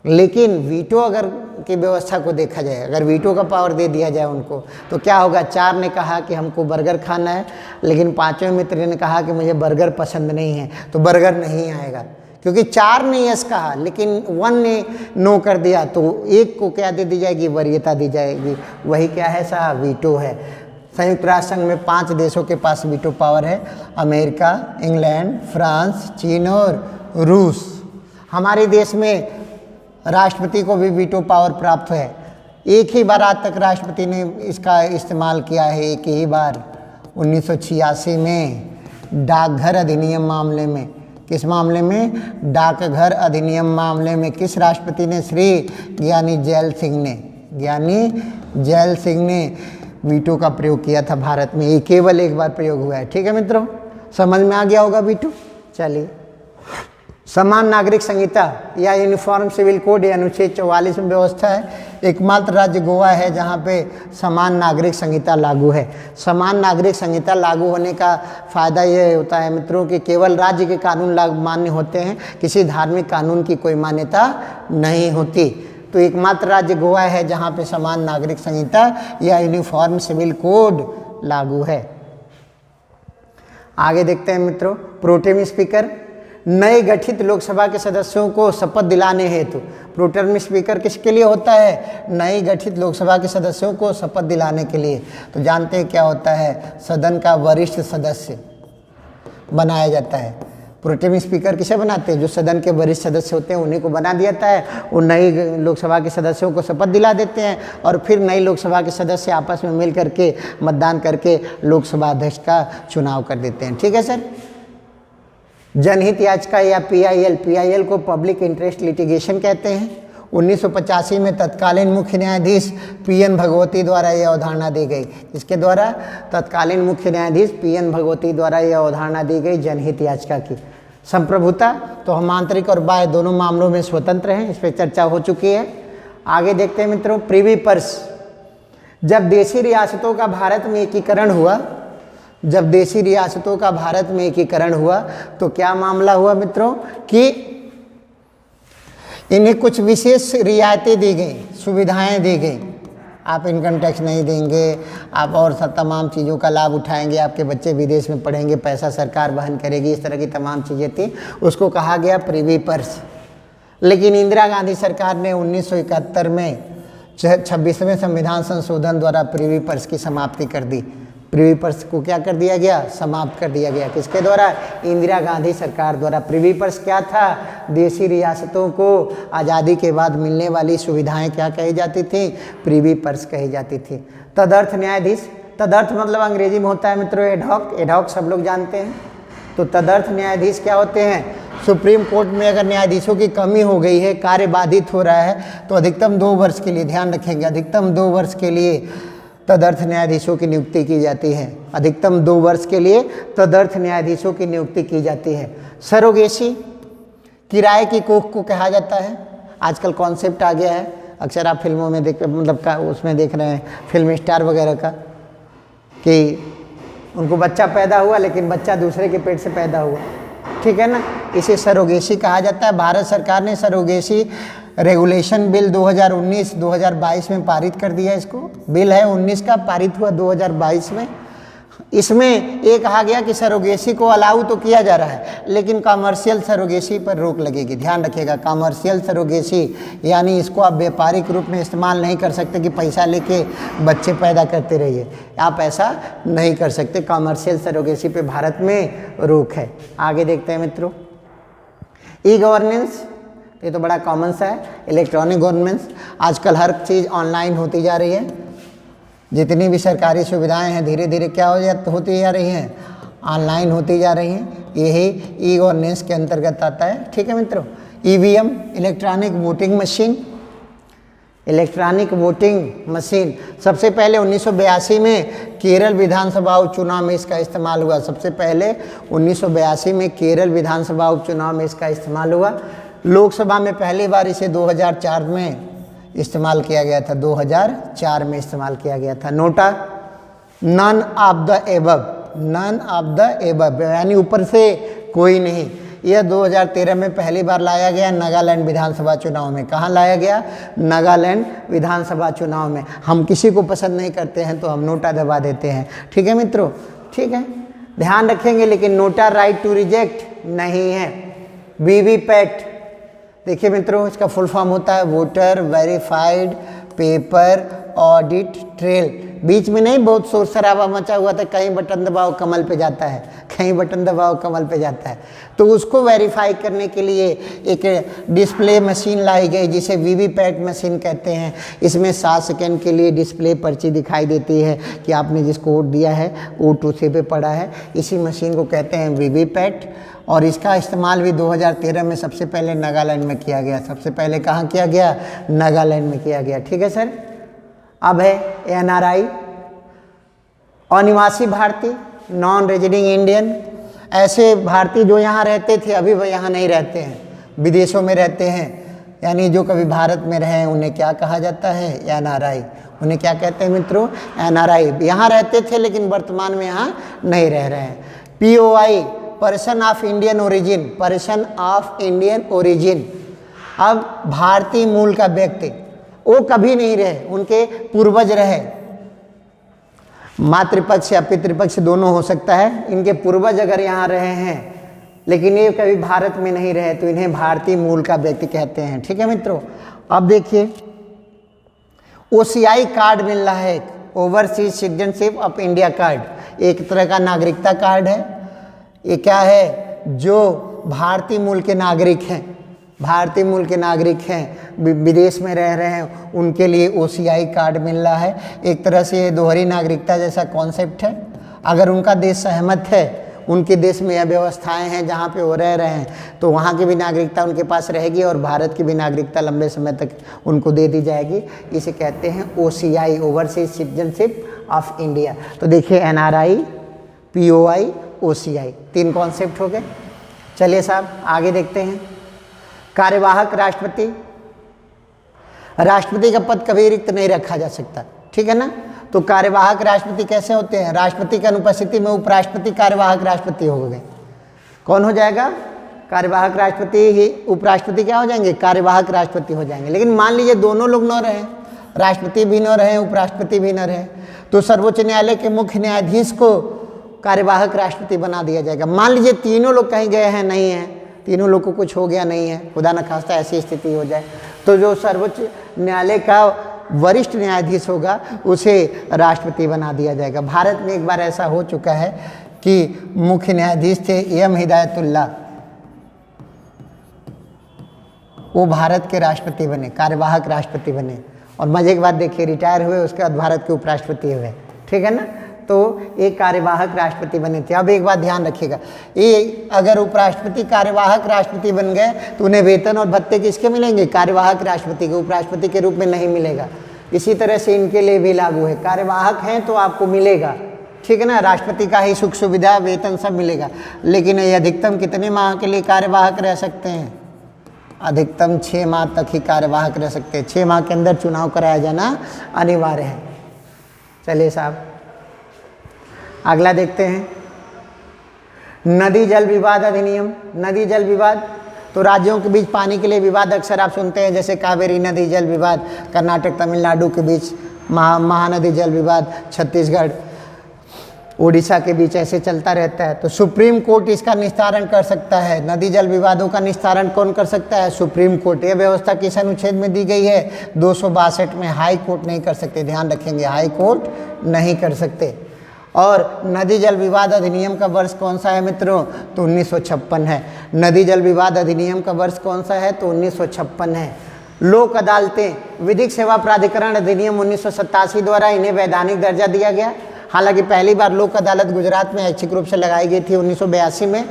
लेकिन वीटो अगर की व्यवस्था को देखा जाए, अगर वीटो का पावर दे दिया जाए उनको, तो क्या होगा? 4 ने कहा कि हमको बर्गर खाना है, लेकिन 5वें मित्र ने कहा कि मुझे बर्गर पसंद नहीं है, तो बर्गर नहीं आएगा। क्योंकि 4 ने यस कहा लेकिन 1 ने नो कर दिया, तो एक को क्या दे दी जाएगी? वरीयता दी जाएगी। वही क्या है साहब? वीटो है। संयुक्त राष्ट्र संघ में 5 देशों के पास वीटो पावर है, अमेरिका, इंग्लैंड, फ्रांस, चीन और रूस। हमारे देश में राष्ट्रपति को भी वीटो पावर प्राप्त है। एक ही बार आज तक राष्ट्रपति ने इसका इस्तेमाल किया है, एक ही बार 1986 में डाकघर अधिनियम मामले में। किस मामले में? डाकघर अधिनियम मामले में। किस राष्ट्रपति ने? श्री ज्ञानी जैल सिंह ने। ज्ञानी जैल सिंह ने वीटो का प्रयोग किया था भारत में। ये केवल एक बार प्रयोग हुआ है। ठीक है मित्रों, समझ में आ गया होगा वीटो। चलिए, समान नागरिक संहिता या यूनिफॉर्म सिविल कोड या अनुच्छेद 44 में व्यवस्था है। एकमात्र राज्य गोवा है जहाँ पे समान नागरिक संहिता लागू है। समान नागरिक संहिता लागू होने का फ़ायदा ये होता है मित्रों कि केवल राज्य के कानून मान्य होते हैं, किसी धार्मिक कानून की कोई मान्यता नहीं होती। तो एकमात्र राज्य गोवा है जहाँ पे समान नागरिक संहिता या यूनिफॉर्म सिविल कोड लागू है। आगे देखते हैं मित्रों, प्रोटेम स्पीकर नए गठित लोकसभा के सदस्यों को शपथ दिलाने हेतु प्रोटर्म स्पीकर किसके लिए होता है? नई गठित लोकसभा के सदस्यों को शपथ दिलाने के लिए। तो जानते हैं क्या होता है? सदन का वरिष्ठ सदस्य बनाया जाता है। प्रोटेम स्पीकर किसे बनाते हैं? जो सदन के वरिष्ठ सदस्य होते हैं उन्हीं को बना दिया जाता है। वो नई लोकसभा के सदस्यों को शपथ दिला देते हैं और फिर नई लोकसभा के सदस्य आपस में मिल करके मतदान करके लोकसभा अध्यक्ष का चुनाव कर देते हैं। ठीक है सर। जनहित याचिका या पीआईएल को पब्लिक इंटरेस्ट लिटिगेशन कहते हैं। 1985 में तत्कालीन मुख्य न्यायाधीश पीएन भगवती द्वारा यह अवधारणा दी गई। इसके द्वारा तत्कालीन मुख्य न्यायाधीश पीएन भगवती द्वारा यह अवधारणा दी गई जनहित याचिका की। संप्रभुता, तो हम आंतरिक और बाह्य दोनों मामलों में स्वतंत्र हैं, इस पर चर्चा हो चुकी है। आगे देखते हैं मित्रों, प्रिवी पर्स। जब देशी रियासतों का भारत में एकीकरण हुआ, जब देशी रियासतों का भारत में एकीकरण हुआ तो क्या मामला हुआ मित्रों कि इन्हें कुछ विशेष रियायतें दी गई, सुविधाएं दी गई। आप इनकम टैक्स नहीं देंगे, आप और सब तमाम चीज़ों का लाभ उठाएंगे, आपके बच्चे विदेश में पढ़ेंगे, पैसा सरकार वहन करेगी, इस तरह की तमाम चीज़ें थी। उसको कहा गया प्रिवी पर्स। लेकिन इंदिरा गांधी सरकार ने 1971 में 26वें संविधान संशोधन द्वारा प्रिवी पर्स की समाप्ति कर दी। प्रिवी पर्स को क्या कर दिया गया? समाप्त कर दिया गया। किसके द्वारा? इंदिरा गांधी सरकार द्वारा। प्रिवी पर्स क्या था? देशी रियासतों को आज़ादी के बाद मिलने वाली सुविधाएं क्या कही जाती थी? प्रिवी पर्स कही जाती थी। तदर्थ न्यायाधीश, तदर्थ मतलब अंग्रेजी में होता है मित्रों एडहॉक, एडहॉक सब लोग जानते हैं। तो तदर्थ न्यायाधीश क्या होते हैं? सुप्रीम कोर्ट में अगर न्यायाधीशों की कमी हो गई है, कार्य बाधित हो रहा है, तो अधिकतम 2 वर्ष के लिए, ध्यान रखेंगे, अधिकतम 2 वर्ष के लिए तदर्थ न्यायाधीशों की नियुक्ति की जाती है। अधिकतम 2 वर्ष के लिए तदर्थ न्यायाधीशों की नियुक्ति की जाती है। सरोगेसी, किराए की कोख को कहा जाता है। आजकल कॉन्सेप्ट आ गया है, अक्सर आप फिल्मों में देख मतलब उसमें देख रहे हैं, फिल्म स्टार वगैरह का, कि उनको बच्चा पैदा हुआ लेकिन बच्चा दूसरे के पेट से पैदा हुआ। ठीक है ना, इसे सरोगेसी कहा जाता है। भारत सरकार ने सरोगेसी रेगुलेशन बिल 2019-2022 में पारित कर दिया। इसको बिल है 19 का, पारित हुआ 2022 में। इसमें ये कहा गया कि सरोगेसी को अलाउ तो किया जा रहा है लेकिन कमर्शियल सरोगेसी पर रोक लगेगी। ध्यान रखिएगा, कमर्शियल सरोगेसी यानी इसको आप व्यापारिक रूप में इस्तेमाल नहीं कर सकते कि पैसा लेके बच्चे पैदा करते रहिए, आप ऐसा नहीं कर सकते। कमर्शियल सरोगेसी पे भारत में रोक है। आगे देखते हैं मित्रों, ई गवर्नेंस, ये तो बड़ा कॉमन सा है। इलेक्ट्रॉनिक गवर्नेंस, आजकल हर चीज़ ऑनलाइन होती जा रही है। जितनी भी सरकारी सुविधाएं हैं धीरे धीरे क्या होती जा रही हैं? ऑनलाइन होती जा रही हैं। यही ई गवर्नेंस के अंतर्गत आता है। ठीक है मित्रों। EVM, electronic voting machine, electronic voting machine सबसे पहले 1982 में केरल विधानसभा उपचुनाव में इसका इस्तेमाल हुआ। सबसे पहले 1982 में केरल विधानसभा उपचुनाव में इसका इस्तेमाल हुआ। लोकसभा में पहली बार इसे 2004 में इस्तेमाल किया गया था, 2004 में इस्तेमाल किया गया था। NOTA, none of the above, none of the above यानी ऊपर से कोई नहीं। यह 2013 में पहली बार लाया गया नागालैंड विधानसभा चुनाव में। कहाँ लाया गया? नागालैंड विधानसभा चुनाव में। हम किसी को पसंद नहीं करते हैं तो हम नोटा दबा देते हैं। ठीक है मित्रों, ठीक है, ध्यान रखेंगे। लेकिन नोटा राइट टू रिजेक्ट नहीं है। वीवीपैट, देखिए मित्रों, इसका फुल फॉर्म होता है voter verified paper audit trail. बीच में नहीं बहुत शोर शराबा मचा हुआ था, कहीं बटन दबाओ कमल पे जाता है, कहीं बटन दबाओ कमल पे जाता है। तो उसको वेरीफाई करने के लिए एक डिस्प्ले मशीन लाई गई जिसे वीवीपैट मशीन कहते हैं। इसमें 7 सेकेंड के लिए डिस्प्ले पर्ची दिखाई देती है कि आपने जिसको वोट दिया है वो टूथे पे पड़ा है। इसी मशीन को कहते हैं वीवीपैट। और इसका इस्तेमाल भी 2013 में सबसे पहले नागालैंड में किया गया। सबसे पहले कहाँ किया गया? नागालैंड में किया गया। ठीक है सर। अब है एनआरआई, अनिवासी भारतीय, नॉन रेजिडिंग इंडियन। ऐसे भारतीय जो यहाँ रहते थे अभी वह यहाँ नहीं रहते हैं, विदेशों में रहते हैं, यानी जो कभी भारत में रहे उन्हें क्या कहा जाता है? एनआरआई। उन्हें क्या कहते हैं मित्रों? एनआरआई। यहाँ रहते थे लेकिन वर्तमान में यहाँ नहीं रह रहे हैं। POI, person of Indian origin, person of Indian origin. अब भारतीय मूल का व्यक्ति, वो कभी नहीं रहे, उनके पूर्वज रहे। मातृपक्ष या पितृपक्ष दोनों हो सकता है। इनके पूर्वज अगर यहाँ रहे हैं लेकिन ये कभी भारत में नहीं रहे तो इन्हें भारतीय मूल का व्यक्ति कहते हैं। ठीक है मित्रों, अब देखिए ओसीआई कार्ड मिल रहा है, एक overseas citizenship of India card, एक तरह का नागरिकता कार्ड है। ये क्या है, जो भारतीय मूल के नागरिक हैं, भारतीय मूल के नागरिक हैं, विदेश में रह रहे हैं, उनके लिए ओसीआई कार्ड मिल रहा है। एक तरह से ये दोहरी नागरिकता जैसा कॉन्सेप्ट है। अगर उनका देश सहमत है, उनके देश में यह व्यवस्थाएं हैं जहाँ पे वो रह रहे हैं, तो वहाँ की भी नागरिकता उनके पास रहेगी और भारत की भी नागरिकता लंबे समय तक उनको दे दी जाएगी। इसे कहते हैं OCI, overseas citizenship of India. तो देखिए एनआरआई, पीओआई, ओसीआई, 3 कॉन्सेप्ट हो गए। चलिए साहब आगे देखते हैं। कार्यवाहक राष्ट्रपति, राष्ट्रपति का पद कभी रिक्त नहीं रखा जा सकता, ठीक है ना। तो कार्यवाहक राष्ट्रपति कैसे होते हैं, राष्ट्रपति की अनुपस्थिति में उपराष्ट्रपति कार्यवाहक राष्ट्रपति हो गए। कौन हो जाएगा, कार्यवाहक राष्ट्रपति ही, उपराष्ट्रपति क्या हो जाएंगे, कार्यवाहक राष्ट्रपति हो जाएंगे। लेकिन मान लीजिए दोनों लोग न रहें, राष्ट्रपति भी न रहें, उपराष्ट्रपति भी न रहें, तो सर्वोच्च न्यायालय के मुख्य न्यायाधीश को कार्यवाहक राष्ट्रपति बना दिया जाएगा। मान लीजिए तीनों लोग कहीं गए हैं, नहीं है, तीनों लोग को कुछ हो गया नहीं है, खुदा न खास्ता ऐसी स्थिति हो जाए, तो जो सर्वोच्च न्यायालय का वरिष्ठ न्यायाधीश होगा उसे राष्ट्रपति बना दिया जाएगा। भारत में एक बार ऐसा हो चुका है कि मुख्य न्यायाधीश थे एम हिदायतुल्लाह, वो भारत के राष्ट्रपति बने, कार्यवाहक राष्ट्रपति बने, और मजे की बात देखिए रिटायर हुए, उसके बाद भारत के उपराष्ट्रपति हुए। ठीक है ना, तो एक कार्यवाहक राष्ट्रपति बने थे। अब एक बात ध्यान रखिएगा, ये अगर उपराष्ट्रपति कार्यवाहक राष्ट्रपति बन गए तो उन्हें वेतन और भत्ते किसके मिलेंगे, कार्यवाहक राष्ट्रपति के, उपराष्ट्रपति के रूप में नहीं मिलेगा। इसी तरह से इनके लिए भी लागू है, कार्यवाहक हैं तो आपको मिलेगा, ठीक है ना, राष्ट्रपति का ही सुख सुविधा वेतन सब मिलेगा। लेकिन ये अधिकतम कितने माह के लिए कार्यवाहक रह सकते हैं, अधिकतम 6 माह तक ही कार्यवाहक रह सकते हैं। 6 माह के अंदर चुनाव कराया जाना अनिवार्य है। चलिए साहब अगला देखते हैं, नदी जल विवाद अधिनियम। नदी जल विवाद, तो राज्यों के बीच पानी के लिए विवाद अक्सर आप सुनते हैं, जैसे कावेरी नदी जल विवाद, कर्नाटक तमिलनाडु के बीच महानदी जल विवाद, छत्तीसगढ़ उड़ीसा के बीच ऐसे चलता रहता है। तो सुप्रीम कोर्ट इसका निस्तारण कर सकता है। नदी जल विवादों का निस्तारण कौन कर सकता है, सुप्रीम कोर्ट। यह व्यवस्था किस अनुच्छेद में दी गई है, 262 में। हाई कोर्ट नहीं कर सकते, ध्यान रखेंगे, हाई कोर्ट नहीं कर सकते। और नदी जल विवाद अधिनियम का वर्ष कौन सा है मित्रों, तो 1956 है। नदी जल विवाद अधिनियम का वर्ष कौन सा है, तो 1956 है। लोक अदालतें, विधिक सेवा प्राधिकरण अधिनियम 1987 द्वारा इन्हें वैधानिक दर्जा दिया गया। हालांकि पहली बार लोक अदालत गुजरात में ऐच्छिक रूप से लगाई गई थी 1982 में।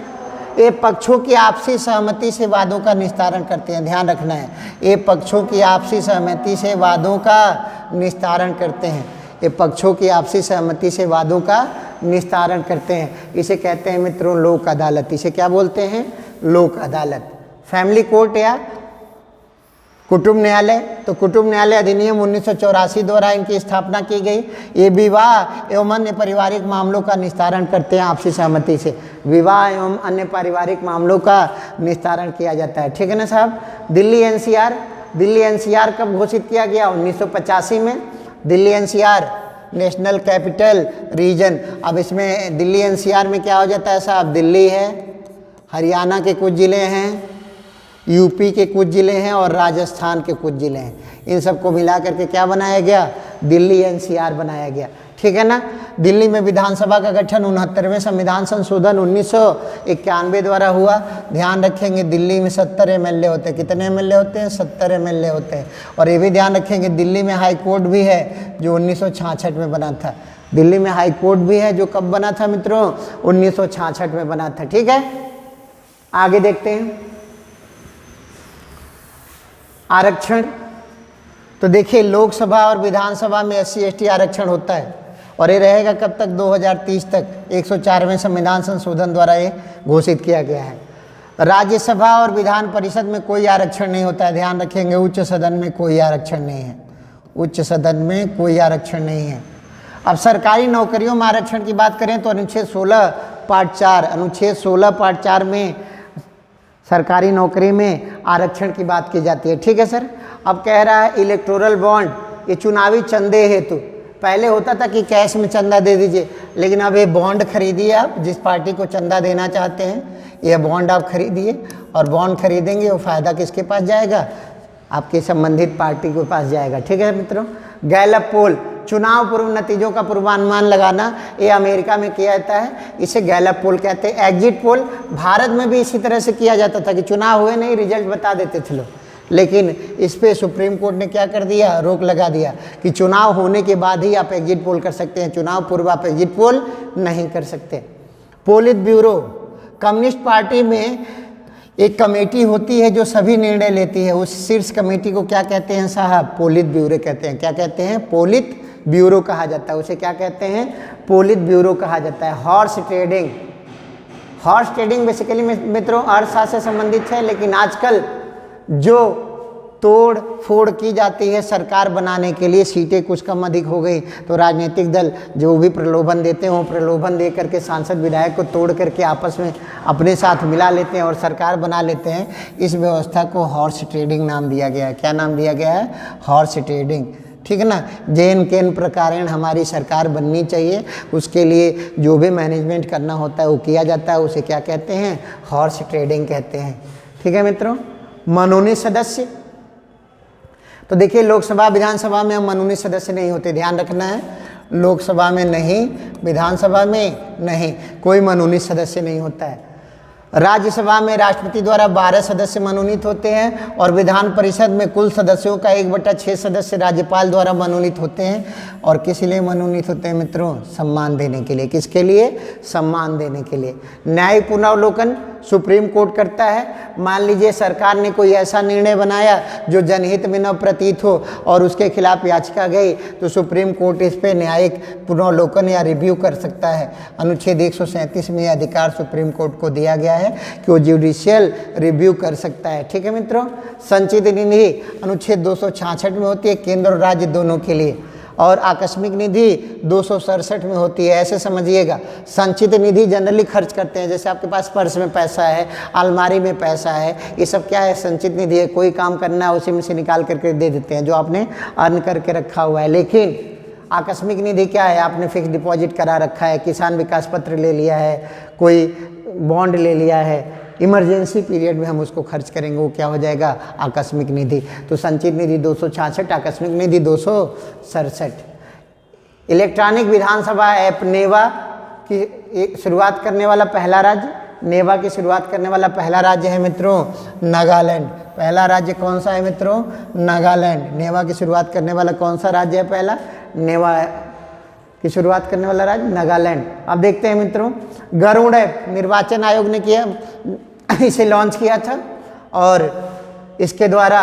ये पक्षों की आपसी सहमति से वादों का निस्तारण करते हैं, ध्यान रखना है, ये पक्षों की आपसी सहमति से वादों का निस्तारण करते हैं, ये पक्षों की आपसी सहमति से वादों का निस्तारण करते हैं। इसे कहते हैं मित्रों लोक अदालत। इसे क्या बोलते हैं, लोक अदालत। फैमिली कोर्ट या कुटुंब न्यायालय, तो कुटुंब न्यायालय अधिनियम 1984 द्वारा इनकी स्थापना की गई। ये विवाह एवं अन्य पारिवारिक मामलों का निस्तारण करते हैं आपसी सहमति से। विवाह एवं अन्य पारिवारिक मामलों का निस्तारण किया जाता है, ठीक है ना साहब। दिल्ली एनसीआर, दिल्ली एनसीआर कब घोषित किया गया, 1985 में। Delhi NCR national capital region. अब इसमें दिल्ली एनसीआर में क्या हो जाता है साहब, दिल्ली है, हरियाणा के कुछ ज़िले हैं, यूपी के कुछ ज़िले हैं और राजस्थान के कुछ ज़िले हैं। इन सबको मिला करके क्या बनाया गया, दिल्ली एनसीआर बनाया गया, ठीक है ना। दिल्ली में विधानसभा का गठन 69वें संविधान संशोधन 1991 द्वारा हुआ। ध्यान रखेंगे दिल्ली में 70 एमएलए होते हैं। कितने एमएलए होते हैं, 70 एमएलए होते हैं। और ये भी ध्यान रखेंगे दिल्ली में हाई कोर्ट भी है जो 1966 में बना था। दिल्ली में हाई कोर्ट भी है जो कब बना था मित्रों, 1966 में बना था, ठीक है। आगे देखते हैं आरक्षण। तो देखिए लोकसभा और विधानसभा में SC/ST आरक्षण होता है और ये रहेगा कब तक, 2030 तक। 104वें संविधान संशोधन द्वारा ये घोषित किया गया है। राज्यसभा और विधान परिषद में कोई आरक्षण नहीं होता है, ध्यान रखेंगे। उच्च सदन में कोई आरक्षण नहीं है, उच्च सदन में कोई आरक्षण नहीं है। अब सरकारी नौकरियों में आरक्षण की बात करें तो अनुच्छेद 16 पार्ट 4, अनुच्छेद 16 पार्ट 4 में सरकारी नौकरी में आरक्षण की बात की जाती है, ठीक है सर। अब कह रहा है इलेक्टोरल बॉन्ड, ये चुनावी चंदे हेतु। पहले होता था कि कैश में चंदा दे दीजिए, लेकिन अब ये बॉन्ड खरीदिए आप जिस पार्टी को चंदा देना चाहते हैं, यह बॉन्ड आप खरीदिए और बॉन्ड खरीदेंगे वो फ़ायदा किसके पास जाएगा, आपके संबंधित पार्टी के पास जाएगा। ठीक है मित्रों। गैलप पोल, चुनाव पूर्व नतीजों का पूर्वानुमान लगाना, ये अमेरिका में किया जाता है, इसे गैलप पोल कहते हैं। एग्जिट पोल भारत में भी इसी तरह से किया जाता था कि चुनाव हुए नहीं, रिजल्ट बता देते थे लोग, लेकिन इस पे सुप्रीम कोर्ट ने क्या कर दिया, रोक लगा दिया कि चुनाव होने के बाद ही आप एग्जिट पोल कर सकते हैं, चुनाव पूर्व आप एग्जिट पोल नहीं कर सकते। पोलित ब्यूरो, कम्युनिस्ट पार्टी में एक कमेटी होती है जो सभी निर्णय लेती है, उस शीर्ष कमेटी को क्या कहते हैं साहब, पोलित ब्यूरो कहते हैं। क्या कहते हैं, पोलित ब्यूरो कहा जाता है उसे, क्या कहते हैं, पोलित ब्यूरो कहा जाता है। Horse trading, horse trading basically मित्रों अर्थशास्त्र से संबंधित है, लेकिन आजकल जो तोड़ फोड़ की जाती है सरकार बनाने के लिए, सीटें कुछ कम अधिक हो गई तो राजनीतिक दल जो भी प्रलोभन देते हैं वो प्रलोभन दे करके सांसद विधायक को तोड़ करके आपस में अपने साथ मिला लेते हैं और सरकार बना लेते हैं। इस व्यवस्था को हॉर्स ट्रेडिंग नाम दिया गया है। क्या नाम दिया गया है, हॉर्स ट्रेडिंग। ठीक है ना। जेन केन प्रकारेण हमारी सरकार बननी चाहिए, उसके लिए जो भी मैनेजमेंट करना होता है वो किया जाता है, उसे क्या कहते हैं, हॉर्स ट्रेडिंग कहते हैं। ठीक है मित्रों। मनोनीत सदस्य, तो देखिए लोकसभा विधानसभा में हम मनोनीत सदस्य नहीं होते, ध्यान रखना है, लोकसभा में नहीं, विधानसभा में नहीं, कोई मनोनीत सदस्य नहीं होता है। राज्यसभा में राष्ट्रपति द्वारा 12 सदस्य मनोनीत होते हैं और विधान परिषद में कुल सदस्यों का 1/6 सदस्य राज्यपाल द्वारा मनोनीत होते हैं। और किस लिए मनोनीत होते हैं मित्रों, सम्मान देने के लिए। किसके लिए, सम्मान देने के लिए। न्यायिक पुनरावलोकन सुप्रीम कोर्ट करता है। मान लीजिए सरकार ने कोई ऐसा निर्णय बनाया जो जनहित में न प्रतीत हो और उसके खिलाफ याचिका गई, तो सुप्रीम कोर्ट इस पे न्यायिक पुनरावलोकन या रिव्यू कर सकता है। अनुच्छेद 137 में यह अधिकार सुप्रीम कोर्ट को दिया गया है कि वो जुडिशियल रिव्यू कर सकता है। ठीक है मित्रों। संचित निधि अनुच्छेद 266 में होती है, केंद्र और राज्य दोनों के लिए, और आकस्मिक निधि 267 में होती है। ऐसे समझिएगा, संचित निधि जनरली खर्च करते हैं, जैसे आपके पास पर्स में पैसा है, अलमारी में पैसा है, ये सब क्या है, संचित निधि है। कोई काम करना है उसी में से निकाल करके दे देते हैं जो आपने अर्न करके रखा हुआ है। लेकिन आकस्मिक निधि क्या है, आपने फिक्स डिपॉजिट करा रखा है, किसान विकास पत्र ले लिया है, कोई बॉन्ड ले लिया है, इमरजेंसी पीरियड में हम उसको खर्च करेंगे, वो क्या हो जाएगा, आकस्मिक निधि। तो संचित निधि 266, आकस्मिक निधि 267। इलेक्ट्रॉनिक विधानसभा ऐप नेवा की शुरुआत करने वाला पहला राज्य, नेवा की शुरुआत करने वाला पहला राज्य है मित्रों नागालैंड। पहला राज्य कौन सा है मित्रों, नागालैंड। नेवा की शुरुआत करने वाला कौन सा राज्य है पहला, नेवा की शुरुआत करने वाला राज्य नागालैंड। अब देखते हैं मित्रों, गरुड़ ऐप निर्वाचन आयोग ने किया, इसे लॉन्च किया था और इसके द्वारा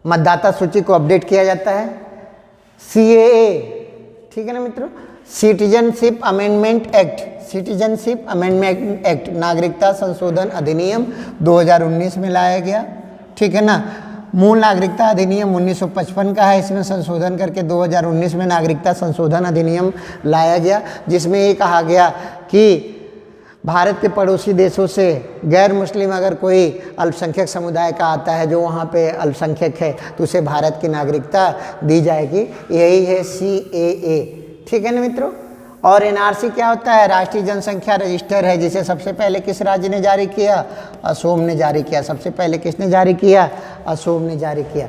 मतदाता सूची को अपडेट किया जाता है। CAA, ठीक है ना मित्रों, citizenship amendment act, citizenship amendment act, नागरिकता संशोधन अधिनियम 2019 में लाया गया। ठीक है ना। मूल नागरिकता अधिनियम 1955 का है, इसमें संशोधन करके 2019 में नागरिकता संशोधन अधिनियम लाया गया, जिसमें ये कहा गया कि भारत के पड़ोसी देशों से गैर मुस्लिम अगर कोई अल्पसंख्यक समुदाय का आता है जो वहाँ पे अल्पसंख्यक है तो उसे भारत की नागरिकता दी जाएगी। यही है CAA। ठीक है ना मित्रों। और NRC क्या होता है, राष्ट्रीय जनसंख्या रजिस्टर है, जिसे सबसे पहले किस राज्य ने जारी किया, असोम ने जारी किया। सबसे पहले किसने जारी किया, असोम ने जारी किया।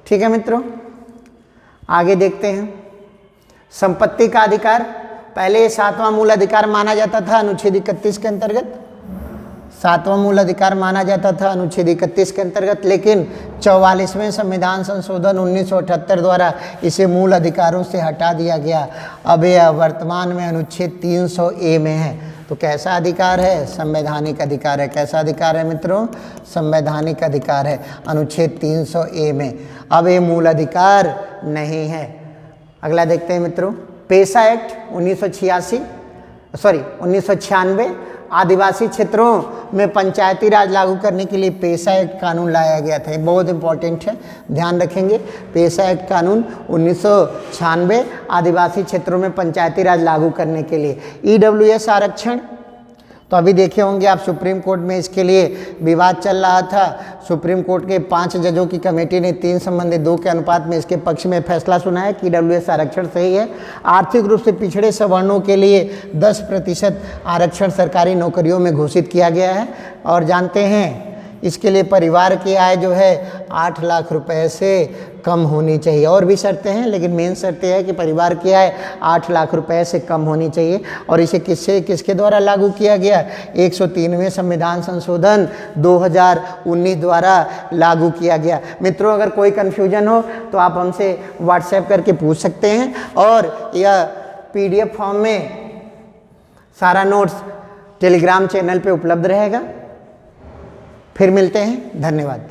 ठीक है मित्रों। आगे देखते हैं, संपत्ति का अधिकार। पहले ये 7वां मूल अधिकार माना जाता था अनुच्छेद 31 के अंतर्गत, 7वां मूल अधिकार माना जाता था अनुच्छेद 31 के अंतर्गत, लेकिन 44वें संविधान संशोधन 1978 द्वारा इसे मूल अधिकारों से हटा दिया गया। अब यह वर्तमान में अनुच्छेद 300A में है। तो कैसा अधिकार है, संवैधानिक अधिकार है। कैसा अधिकार है मित्रों, संवैधानिक अधिकार है, अनुच्छेद 300A में। अब ये मूल अधिकार नहीं है। अगला देखते हैं मित्रों, पेशा एक्ट 1996, आदिवासी क्षेत्रों में पंचायती राज लागू करने के लिए पेशा एक्ट कानून लाया गया था। ये बहुत इंपॉर्टेंट है, ध्यान रखेंगे। पेशा एक्ट कानून 1996 आदिवासी क्षेत्रों में पंचायती राज लागू करने के लिए। EWS आरक्षण तो अभी देखे होंगे आप सुप्रीम कोर्ट में इसके लिए विवाद चल रहा था। सुप्रीम कोर्ट के 5 जजों की कमेटी ने 3 संबंधी 2 के अनुपात में इसके पक्ष में फैसला सुनाया कि ईडब्ल्यूएस आरक्षण सही है। आर्थिक रूप से पिछड़े सवर्णों के लिए 10% आरक्षण सरकारी नौकरियों में घोषित किया गया है। और जानते हैं इसके लिए परिवार की आय जो है 8 लाख रुपए से कम होनी चाहिए। और भी शर्तें हैं, लेकिन मेन शर्त यह है कि परिवार की आय 8 लाख रुपए से कम होनी चाहिए। और इसे किसके द्वारा लागू किया गया? 103वें संविधान संशोधन 2019 द्वारा लागू किया गया। मित्रों, अगर कोई कन्फ्यूजन हो तो आप हमसे व्हाट्सएप करके पूछ सकते हैं, और यह PDF फॉर्म में सारा नोट्स टेलीग्राम चैनल पे उपलब्ध रहेगा। फिर मिलते हैं, धन्यवाद।